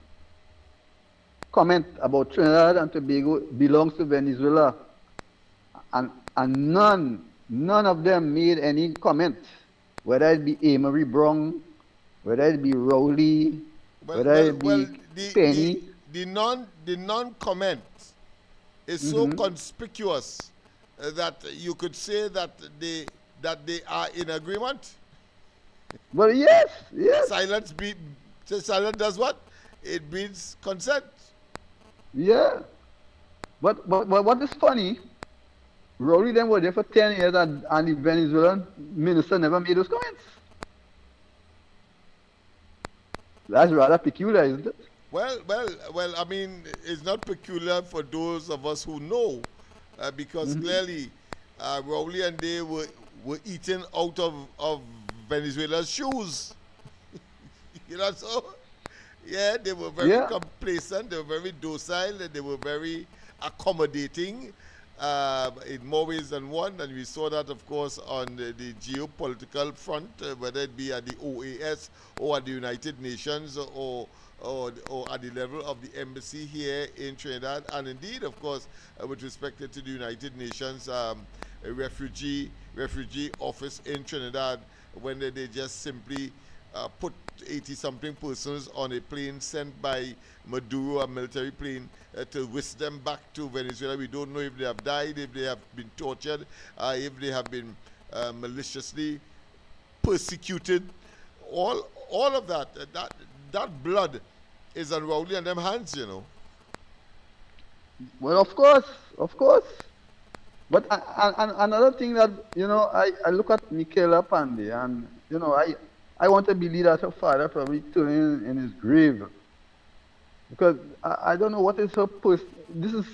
comment about Trinidad and Tobago belongs to Venezuela, and none of them made any comment, whether it be Amory Brown, whether it be Rowley, whether it be Penny. The non comment is so conspicuous that you could say that they are in agreement. Well, yes. Silence does what? It breeds consent. Yeah. But what is funny, Rowley then was there for 10 years and the Venezuelan minister never made those comments. That's rather peculiar, isn't it? Well, I mean, it's not peculiar for those of us who know, because clearly Rowley and they were eating out of Venezuela's shoes. You know, so yeah, they were very complacent, they were very docile, and they were very accommodating in more ways than one. And we saw that, of course, on the geopolitical front, whether it be at the OAS or at the United Nations or at the level of the embassy here in Trinidad, and indeed, of course, with respect to the United Nations refugee office in Trinidad, when they just simply put 80-something persons on a plane sent by Maduro, a military plane, to whisk them back to Venezuela. We don't know if they have died, if they have been tortured, if they have been maliciously persecuted. All of that blood is on Rowley and them hands, you know. Well, of course. But another thing that, you know, I look at Michaela Pandey, and, you know, I want to believe that her father probably turning in his grave. Because I don't know what is her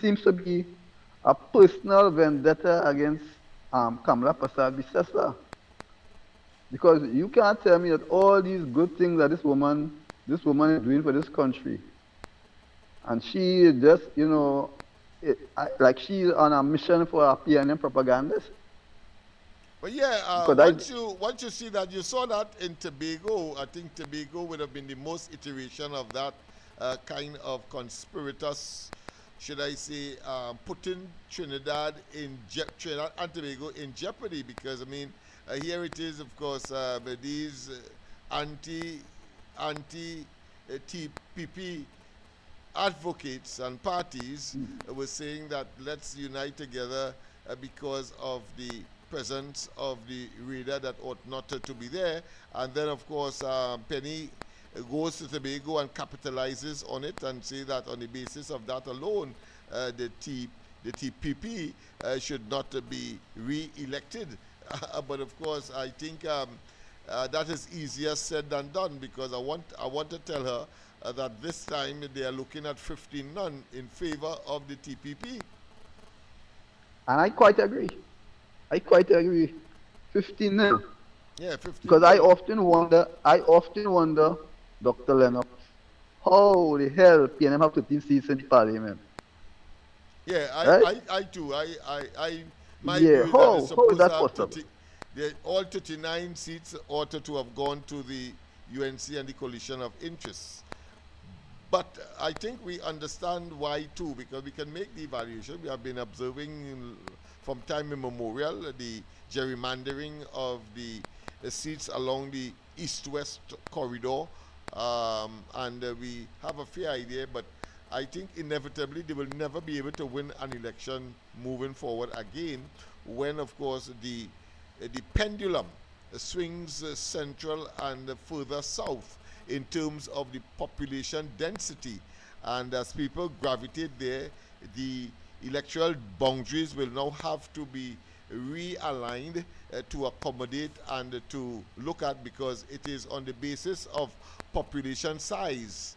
seems to be a personal vendetta against Kamala Prasad Bissessar. Because you can't tell me that all these good things that this woman is doing for this country, and she is just, you know, like she's on a mission for a PNM propagandist. But yeah, once you see that, you saw that in Tobago. I think Tobago would have been the most iteration of that kind of conspirators, should I say, putting Trinidad and Tobago in jeopardy. Because I mean, here it is, of course, these anti-TPP advocates and parties were saying that let's unite together because of the presence of the radar that ought not to be there. And then, of course, Penny goes to Tobago and capitalizes on it and say that on the basis of that alone, the TPP should not be re-elected. But of course, I think that is easier said than done, because I want to tell her that this time they are looking at 15-0 in favor of the TPP. And I quite agree. 15-0. Yeah, 15. Because I often wonder, Dr. Lennox, how the hell PNM have 13 seats in the parliament? Yeah, right? I too. My yeah, view how is is that possible? All 39 seats ought to have gone to the UNC and the coalition of interests. But I think we understand why too, because we can make the evaluation. We have been observing from time immemorial the gerrymandering of the seats along the east-west corridor, and we have a fair idea, but I think inevitably they will never be able to win an election moving forward again, when of course the pendulum swings central and further south in terms of the population density. And as people gravitate there, the electoral boundaries will now have to be realigned to accommodate and to look at, because it is on the basis of population size.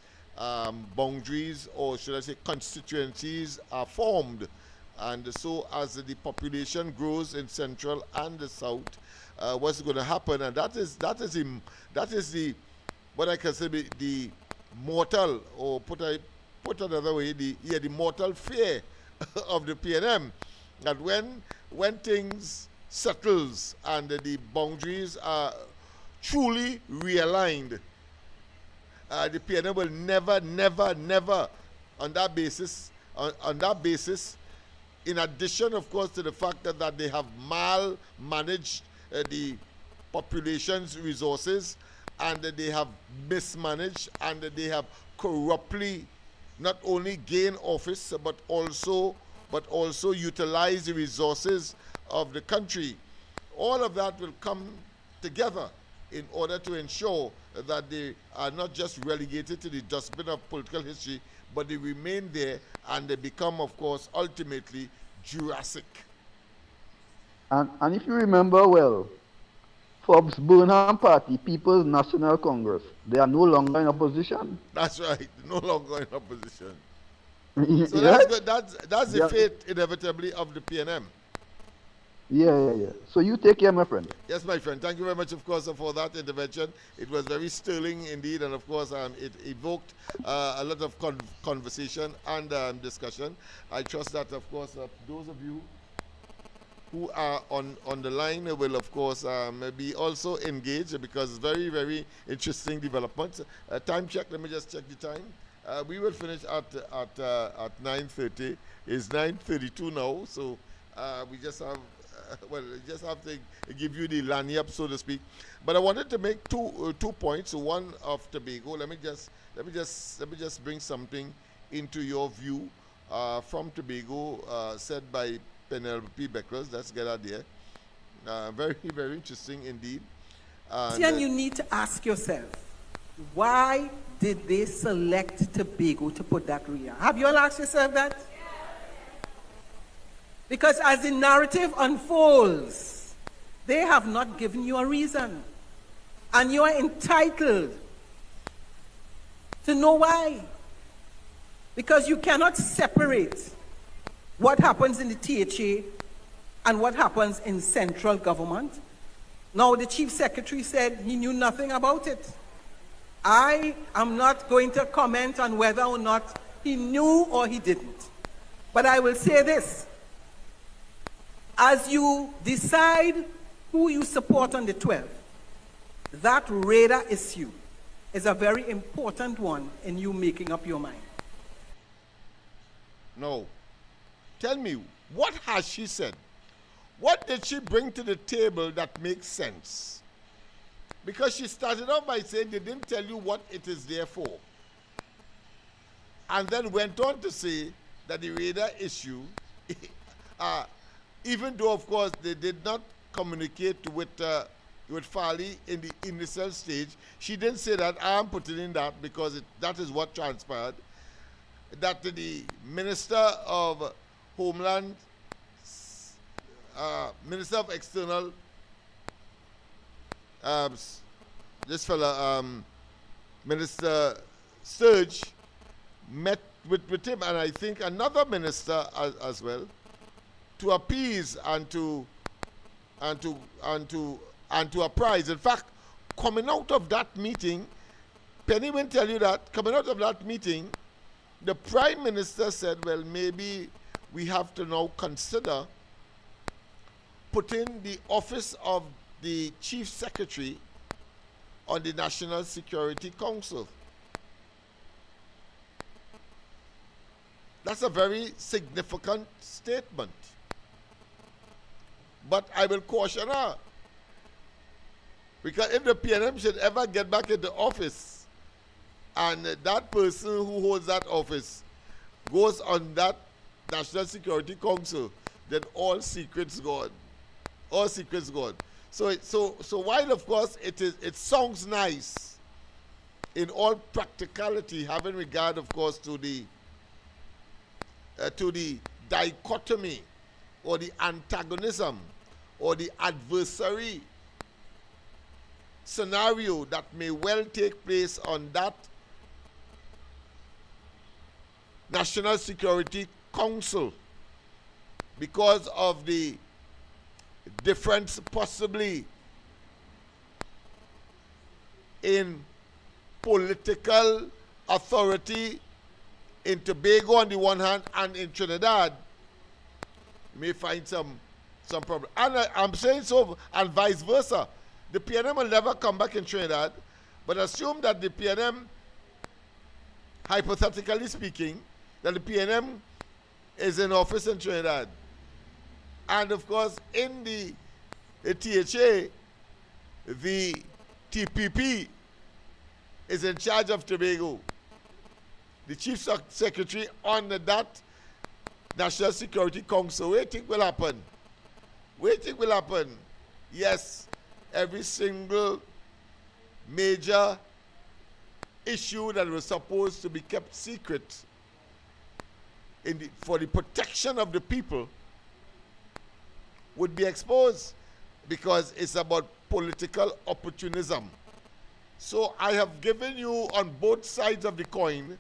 Boundaries, or should I say constituencies, are formed. And so as the population grows in central and the south, what's going to happen? And that is the what I consider the mortal, or put another way, the mortal fear of the PNM, that when things settles and the boundaries are truly realigned, the PNM will never on that basis, in addition, of course, to the fact that they have managed the population's resources, and that they have mismanaged, and that they have corruptly not only gained office but also utilize the resources of the country. All of that will come together in order to ensure that they are not just relegated to the dustbin of political history, but they remain there and they become, of course, ultimately Jurassic. And if you remember well, Forbes Burnham Party, People's National Congress, they are no longer in opposition. That's right, no longer in opposition. So Yeah? that's good. That's the Yeah. fate, inevitably, of the PNM. Yeah. So you take care, my friend. Yes, my friend. Thank you very much, of course, for that intervention. It was very sterling indeed, and of course, it evoked a lot of conversation and discussion. I trust that, of course, those of you who are on the line will, of course, be also engaged, because very, very interesting developments. Time check. Let me just check the time. We will finish at 9:30. It's 9:32 now, so we just have. Just have to give you the lanyard, so to speak. But I wanted to make two points. One of Tobago. Let me just bring something into your view from Tobago, said by Penelope Beckles. Let's get out there. Very, very interesting indeed. And you need to ask yourself, why did they select Tobago to put that rear? Have you all asked yourself that? Because as the narrative unfolds, they have not given you a reason. And you are entitled to know why. Because you cannot separate what happens in the THA and what happens in central government. Now, the Chief Secretary said he knew nothing about it. I am not going to comment on whether or not he knew or he didn't. But I will say this. As you decide who you support on the 12th, that radar issue is a very important one in you making up your mind. No. Tell me, what has she said? What did she bring to the table that makes sense? Because she started off by saying they didn't tell you what it is there for. And then went on to say that the radar issue, even though, of course, they did not communicate with Farley in the initial stage, she didn't say that I am putting in that because that is what transpired. That the Minister of Homeland, Minister of External, this fella, Minister Sturge, met with him, and I think another minister as well, to appease and to apprise. In fact, coming out of that meeting, Penny will tell you that coming out of that meeting, the Prime Minister said, well, maybe we have to now consider putting the office of the Chief Secretary on the National Security Council. That's a very significant statement. But I will caution her. Because if the PNM should ever get back into office, and that person who holds that office goes on that National Security Council, then all secrets gone. All secrets gone. So while of course it sounds nice in all practicality, having regard of course to the dichotomy or the antagonism or the adversary scenario that may well take place on that National Security Council, because of the difference possibly in political authority in Tobago on the one hand and in Trinidad, you may find some problem. And I'm saying so, and vice versa. The PNM will never come back in Trinidad, but assume that the PNM, hypothetically speaking, that the PNM is in office in Trinidad. And of course, in the THA, the TPP is in charge of Tobago. The Chief Secretary on that National Security Council. What do you think will happen? What do you think will happen? Yes, every single major issue that was supposed to be kept secret for the protection of the people would be exposed, because it's about political opportunism. So I have given you on both sides of the coin,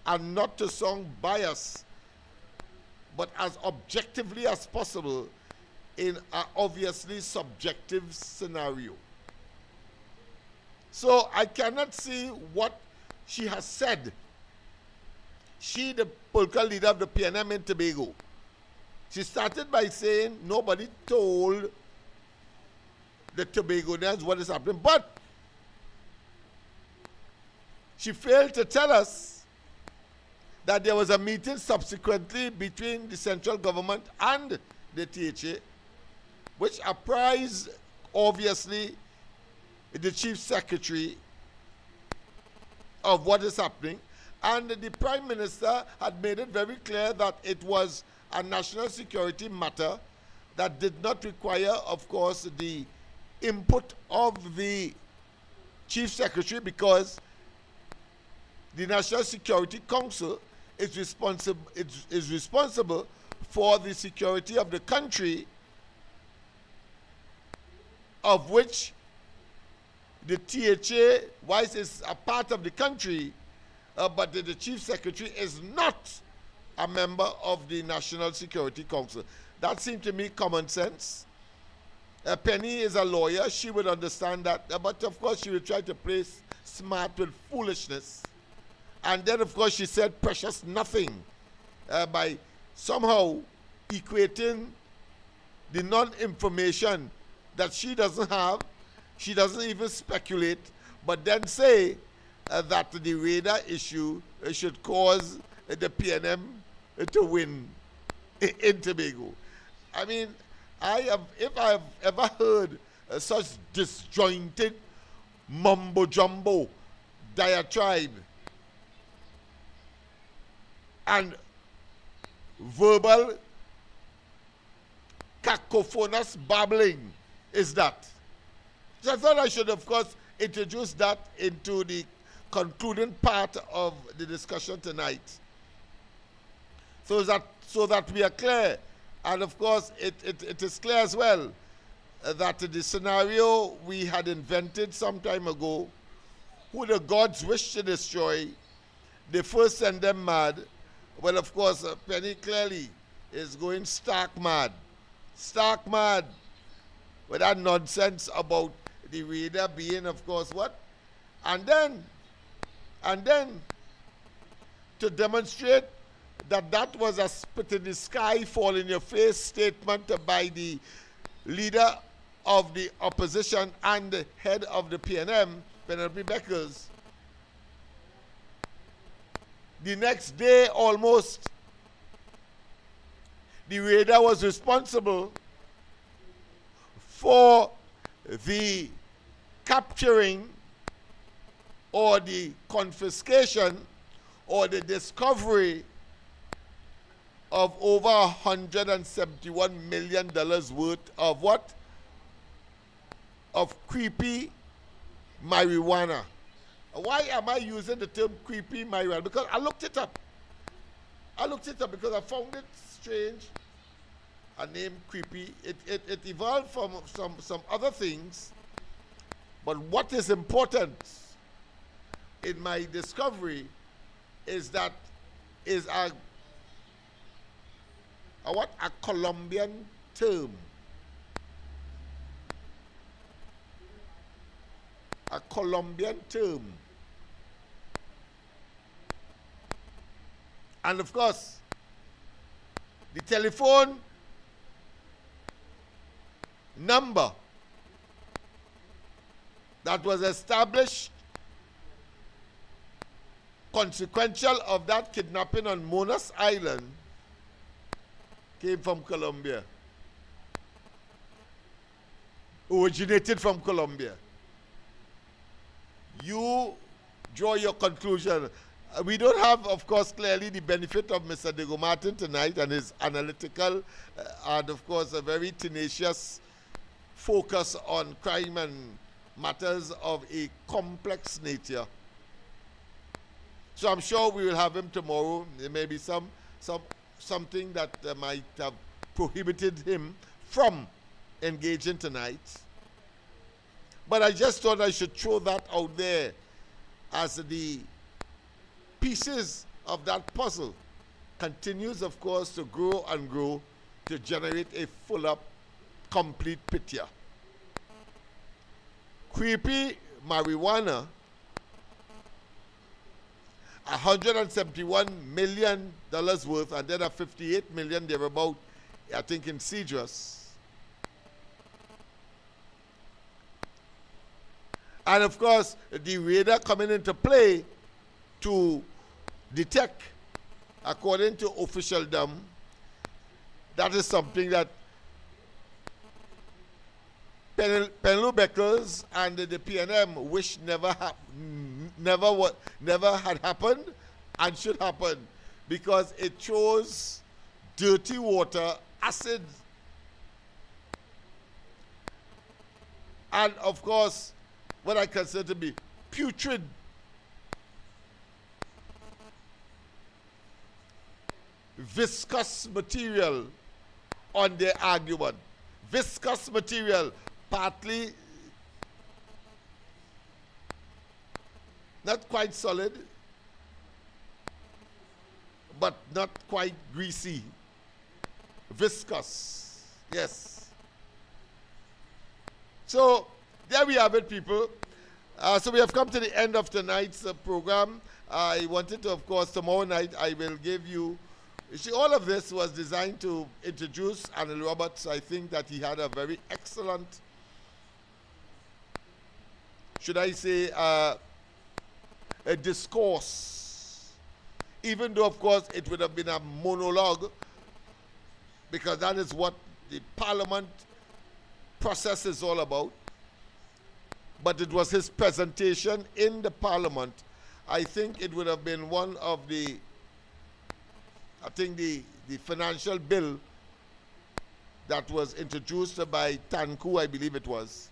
and not to sound biased, but as objectively as possible in an obviously subjective scenario. So I cannot see what she has said. She, the political leader of the PNM in Tobago, she started by saying nobody told the Tobagonians what is happening, but she failed to tell us that there was a meeting subsequently between the central government and the THA, which apprised, obviously, the Chief Secretary of what is happening. And the Prime Minister had made it very clear that it was a national security matter that did not require, of course, the input of the Chief Secretary, because the National Security Council is responsible for the security of the country, of which the THA, whilst is a part of the country, but the Chief Secretary is not a member of the National Security Council. That seemed to me common sense. Penny is a lawyer. She would understand that. But of course, she would try to play smart with foolishness. And then, of course, she said precious nothing by somehow equating the non-information that she doesn't have. She doesn't even speculate, but then say that the radar issue should cause the PNM to win in Tobago. I mean, if I have ever heard such disjointed mumbo-jumbo diatribe and verbal cacophonous babbling is that. So I thought I should, of course, introduce that into the concluding part of the discussion tonight, so that we are clear. And of course, it is clear as well that the scenario we had invented some time ago, who the gods wish to destroy, they first send them mad. Well, of course, Penny clearly is going stark mad with that nonsense about the radar being, of course, what? And then to demonstrate that was a spit in the sky, fall in your face statement by the leader of the opposition and the head of the PNM, Penelope Beckers. The next day almost, the radar was responsible for the capturing or the confiscation or the discovery of over $171 million worth of what? Of creepy marijuana. Why am I using the term creepy marijuana? Because I looked it up. Because I found it strange. A name creepy. It evolved from some other things. But what is important in my discovery is that is a a Colombian term. A Colombian term. And of course, the telephone number that was established consequential of that kidnapping on Monas Island came from Colombia. Originated from Colombia. You draw your conclusion. We don't have, of course, clearly the benefit of Mr. Diego Martin tonight and his analytical and, of course, a very tenacious focus on crime and matters of a complex nature. So I'm sure we will have him tomorrow. There may be something that might have prohibited him from engaging tonight. But I just thought I should throw that out there as the pieces of that puzzle continues, of course, to grow and grow to generate a full-up, complete picture. Creepy marijuana, $171 million worth, and then a $58 million thereabout, I think, in Cedrus. And of course, the radar coming into play to detect, according to officialdom, that is something that Penelope Beckles and the PNM wish never had happened and should happen, because it throws dirty water, acid, and of course what I consider to be putrid viscous material on their argument. Viscous material, partly not quite solid, but not quite greasy. Viscous, yes. So there we have it, people. So we have come to the end of tonight's program. I wanted to, of course, tomorrow night I will give you. See, all of this was designed to introduce Arnold Roberts. I think that he had a very excellent, should I say, a discourse. Even though, of course, it would have been a monologue, because that is what the parliament process is all about. But it was his presentation in the parliament. I think it would have been one of the, I think the financial bill that was introduced by Tanku, I believe it was.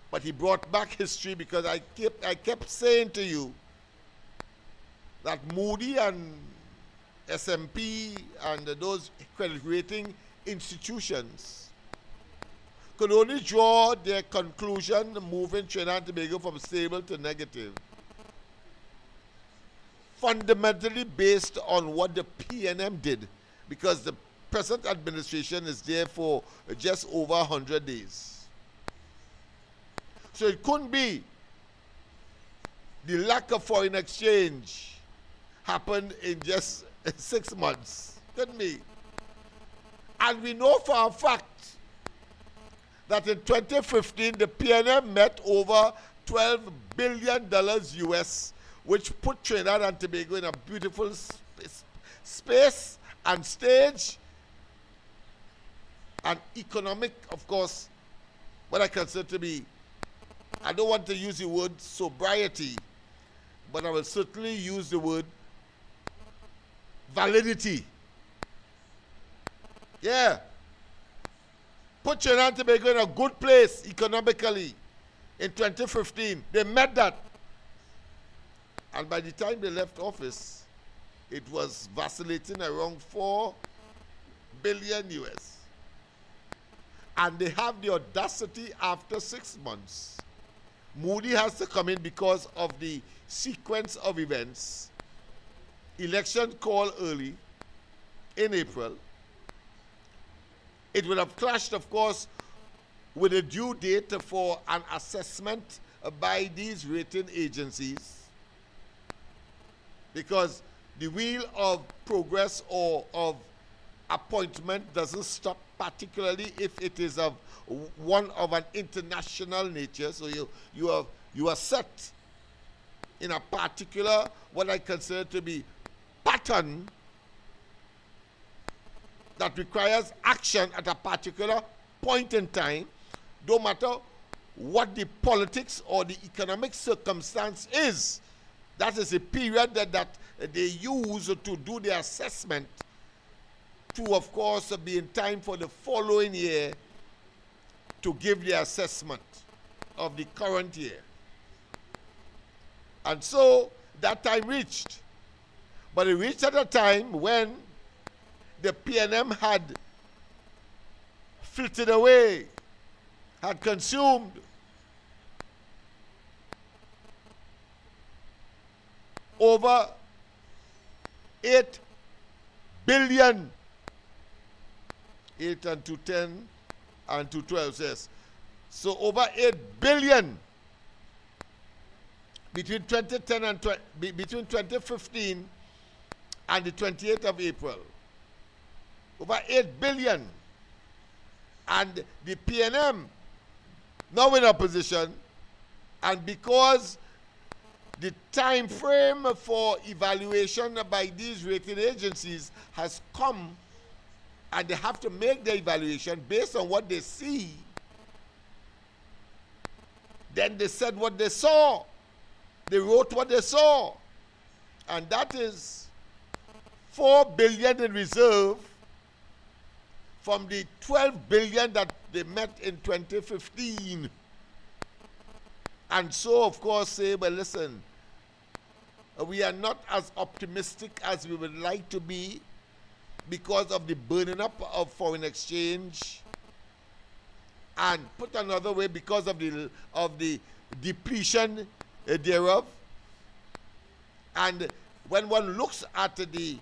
But he brought back history, because I kept saying to you that Moody and SMP and those credit rating institutions could only draw their conclusion moving Trinidad and Tobago from stable to negative, fundamentally based on what the PNM did, because the present administration is there for just over 100 days. So it couldn't be the lack of foreign exchange happened in just 6 months. Couldn't be. And we know for a fact that in 2015, the PNM met over $12 billion US, which put Trinidad and Tobago in a beautiful space and stage and economic, of course, what I consider to be, I don't want to use the word sobriety, but I will certainly use the word validity. Yeah. Put Trinidad and Tobago in a good place economically in 2015. They met that. And by the time they left office, it was vacillating around 4 billion US. And they have the audacity after 6 months. Moody has to come in because of the sequence of events. Election call early. in April, it would have clashed, of course, with a due date for an assessment by these rating agencies, because the wheel of progress or of appointment doesn't stop, particularly if it is of one of an international nature. So you are set in a particular, what I consider to be, pattern that requires action at a particular point in time, no matter what the politics or the economic circumstance is. That is a period that they use to do the assessment to, of course, be in time for the following year to give the assessment of the current year. And so that time reached. But it reached at a time when the PNM had filtered away, had consumed over 8 billion, 8 and 210 and 212, yes. So over 8 billion between 2010 and between 2015 and the 28th of April. Over 8 billion. And the PNM now in opposition, and because the time frame for evaluation by these rating agencies has come, and they have to make the evaluation based on what they see, then they said what they saw. They wrote what they saw. And that is 4 billion in reserve from the 12 billion that they met in 2015. And so, of course, say, well, listen, we are not as optimistic as we would like to be because of the burning up of foreign exchange, and put another way, because of the depletion thereof. And when one looks at the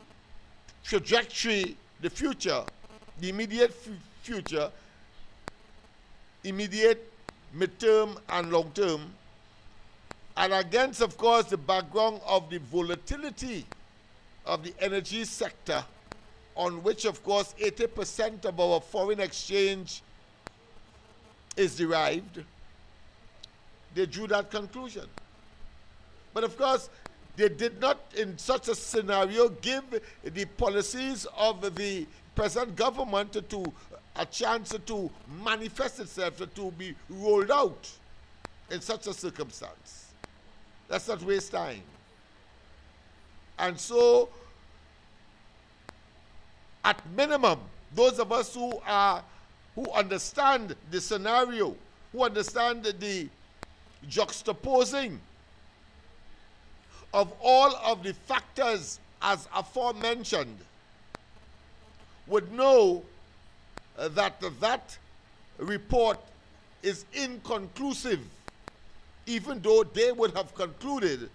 trajectory, the future, the immediate future, immediate, midterm, and long term, and against, of course, the background of the volatility of the energy sector, on which, of course, 80% of our foreign exchange is derived, they drew that conclusion. But, of course, they did not, in such a scenario, give the policies of the present government to a chance to manifest itself, to be rolled out in such a circumstance. Let's not waste time. And so, at minimum, those of us who understand the scenario, who understand the juxtaposing of all of the factors as aforementioned, would know that that report is inconclusive, even though they would have concluded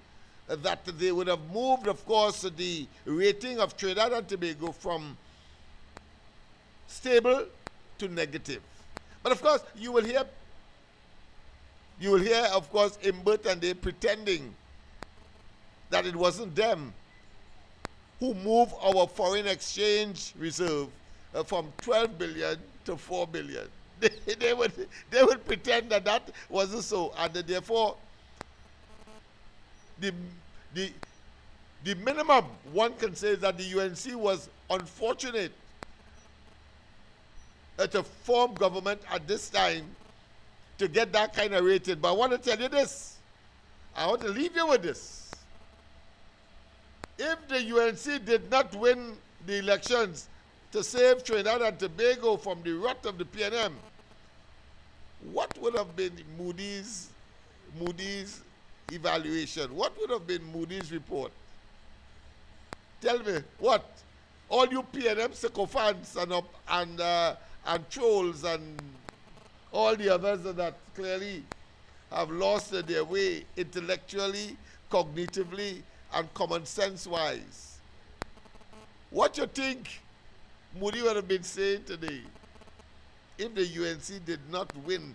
that they would have moved, of course, the rating of Trinidad and Tobago from stable to negative. But of course, you will hear, of course, Imbert and they pretending that it wasn't them who moved our foreign exchange reserve from 12 billion to 4 billion. They would pretend that that wasn't so, and therefore the minimum one can say is that the UNC was unfortunate to form government at this time to get that kind of rating. But I want to tell you this. I want to leave you with this. If the UNC did not win the elections to save Trinidad and Tobago from the rot of the PNM, what would have been Moody's evaluation? What would have been Moody's report? Tell me, what? All you PNM sycophants and trolls and all the others that clearly have lost their way intellectually, cognitively, and common sense wise. What you think Moody would have been saying today, if the UNC did not win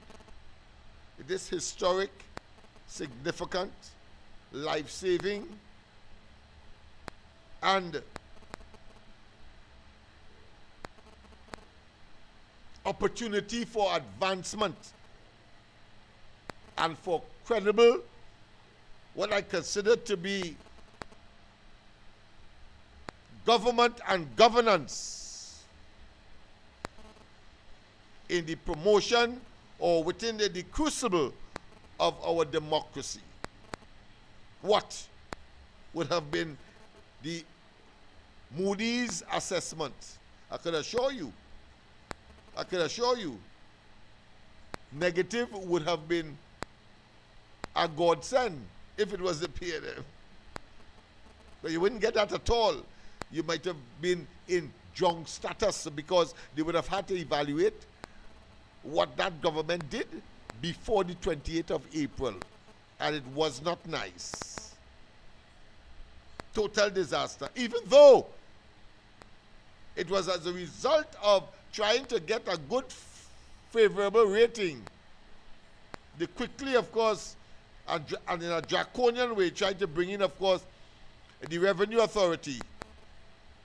this historic, significant, life-saving, and opportunity for advancement and for credible, what I consider to be government and governance in the promotion or within the crucible of our democracy. What would have been the Moody's assessment? I can assure you, negative would have been a godsend if it was the PNM. But you wouldn't get that at all. You might have been in junk status because they would have had to evaluate what that government did before the 28th of April. And it was not nice. Total disaster. Even though it was as a result of trying to get a good, favorable rating, they quickly, of course, and in a draconian way, tried to bring in, of course, the Revenue Authority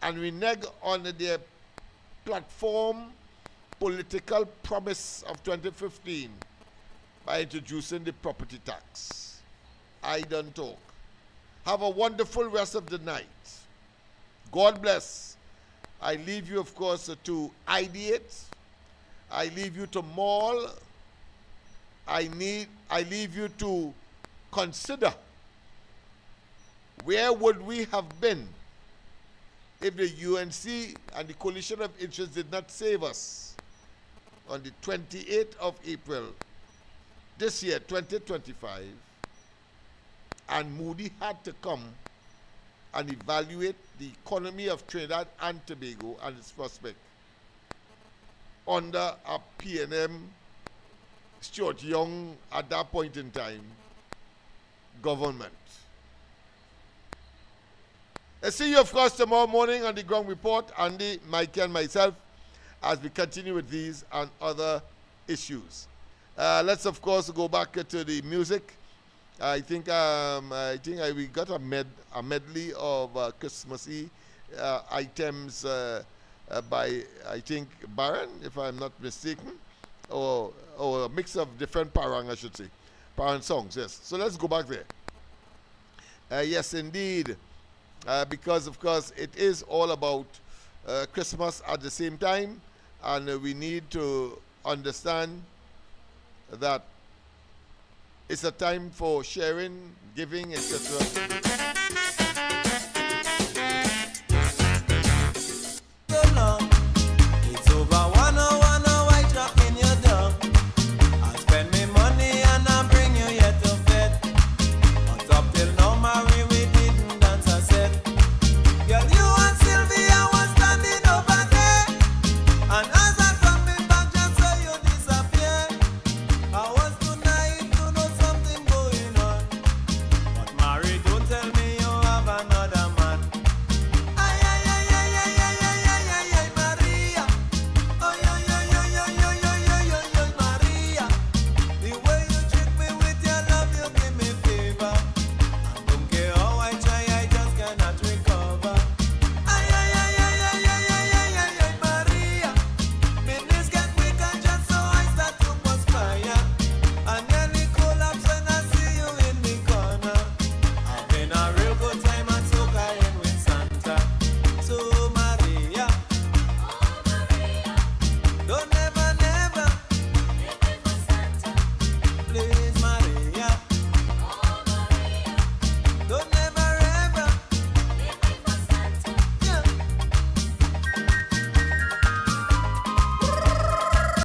and renege on their platform political promise of 2015 by introducing the property tax. I don't talk. Have a wonderful rest of the night. God bless. I leave you, of course, to ideate. I leave you to maul. I leave you to consider where would we have been if the UNC and the coalition of interests did not save us on the 28th of April this year, 2025, and Moody had to come and evaluate the economy of Trinidad and Tobago and its prospect under a PNM Stuart Young, at that point in time, government. Let's see you, of course, tomorrow morning on the Ground Report, Andy, Mike, and myself, as we continue with these and other issues. Let's, of course, go back to the music. I think we got a medley of Christmassy items by, I think, Baron, if I'm not mistaken, or a mix of different parang, I should say. Parang songs, yes. So let's go back there. Yes, indeed. Because, of course, it is all about Christmas at the same time, and we need to understand that it's a time for sharing, giving, etc.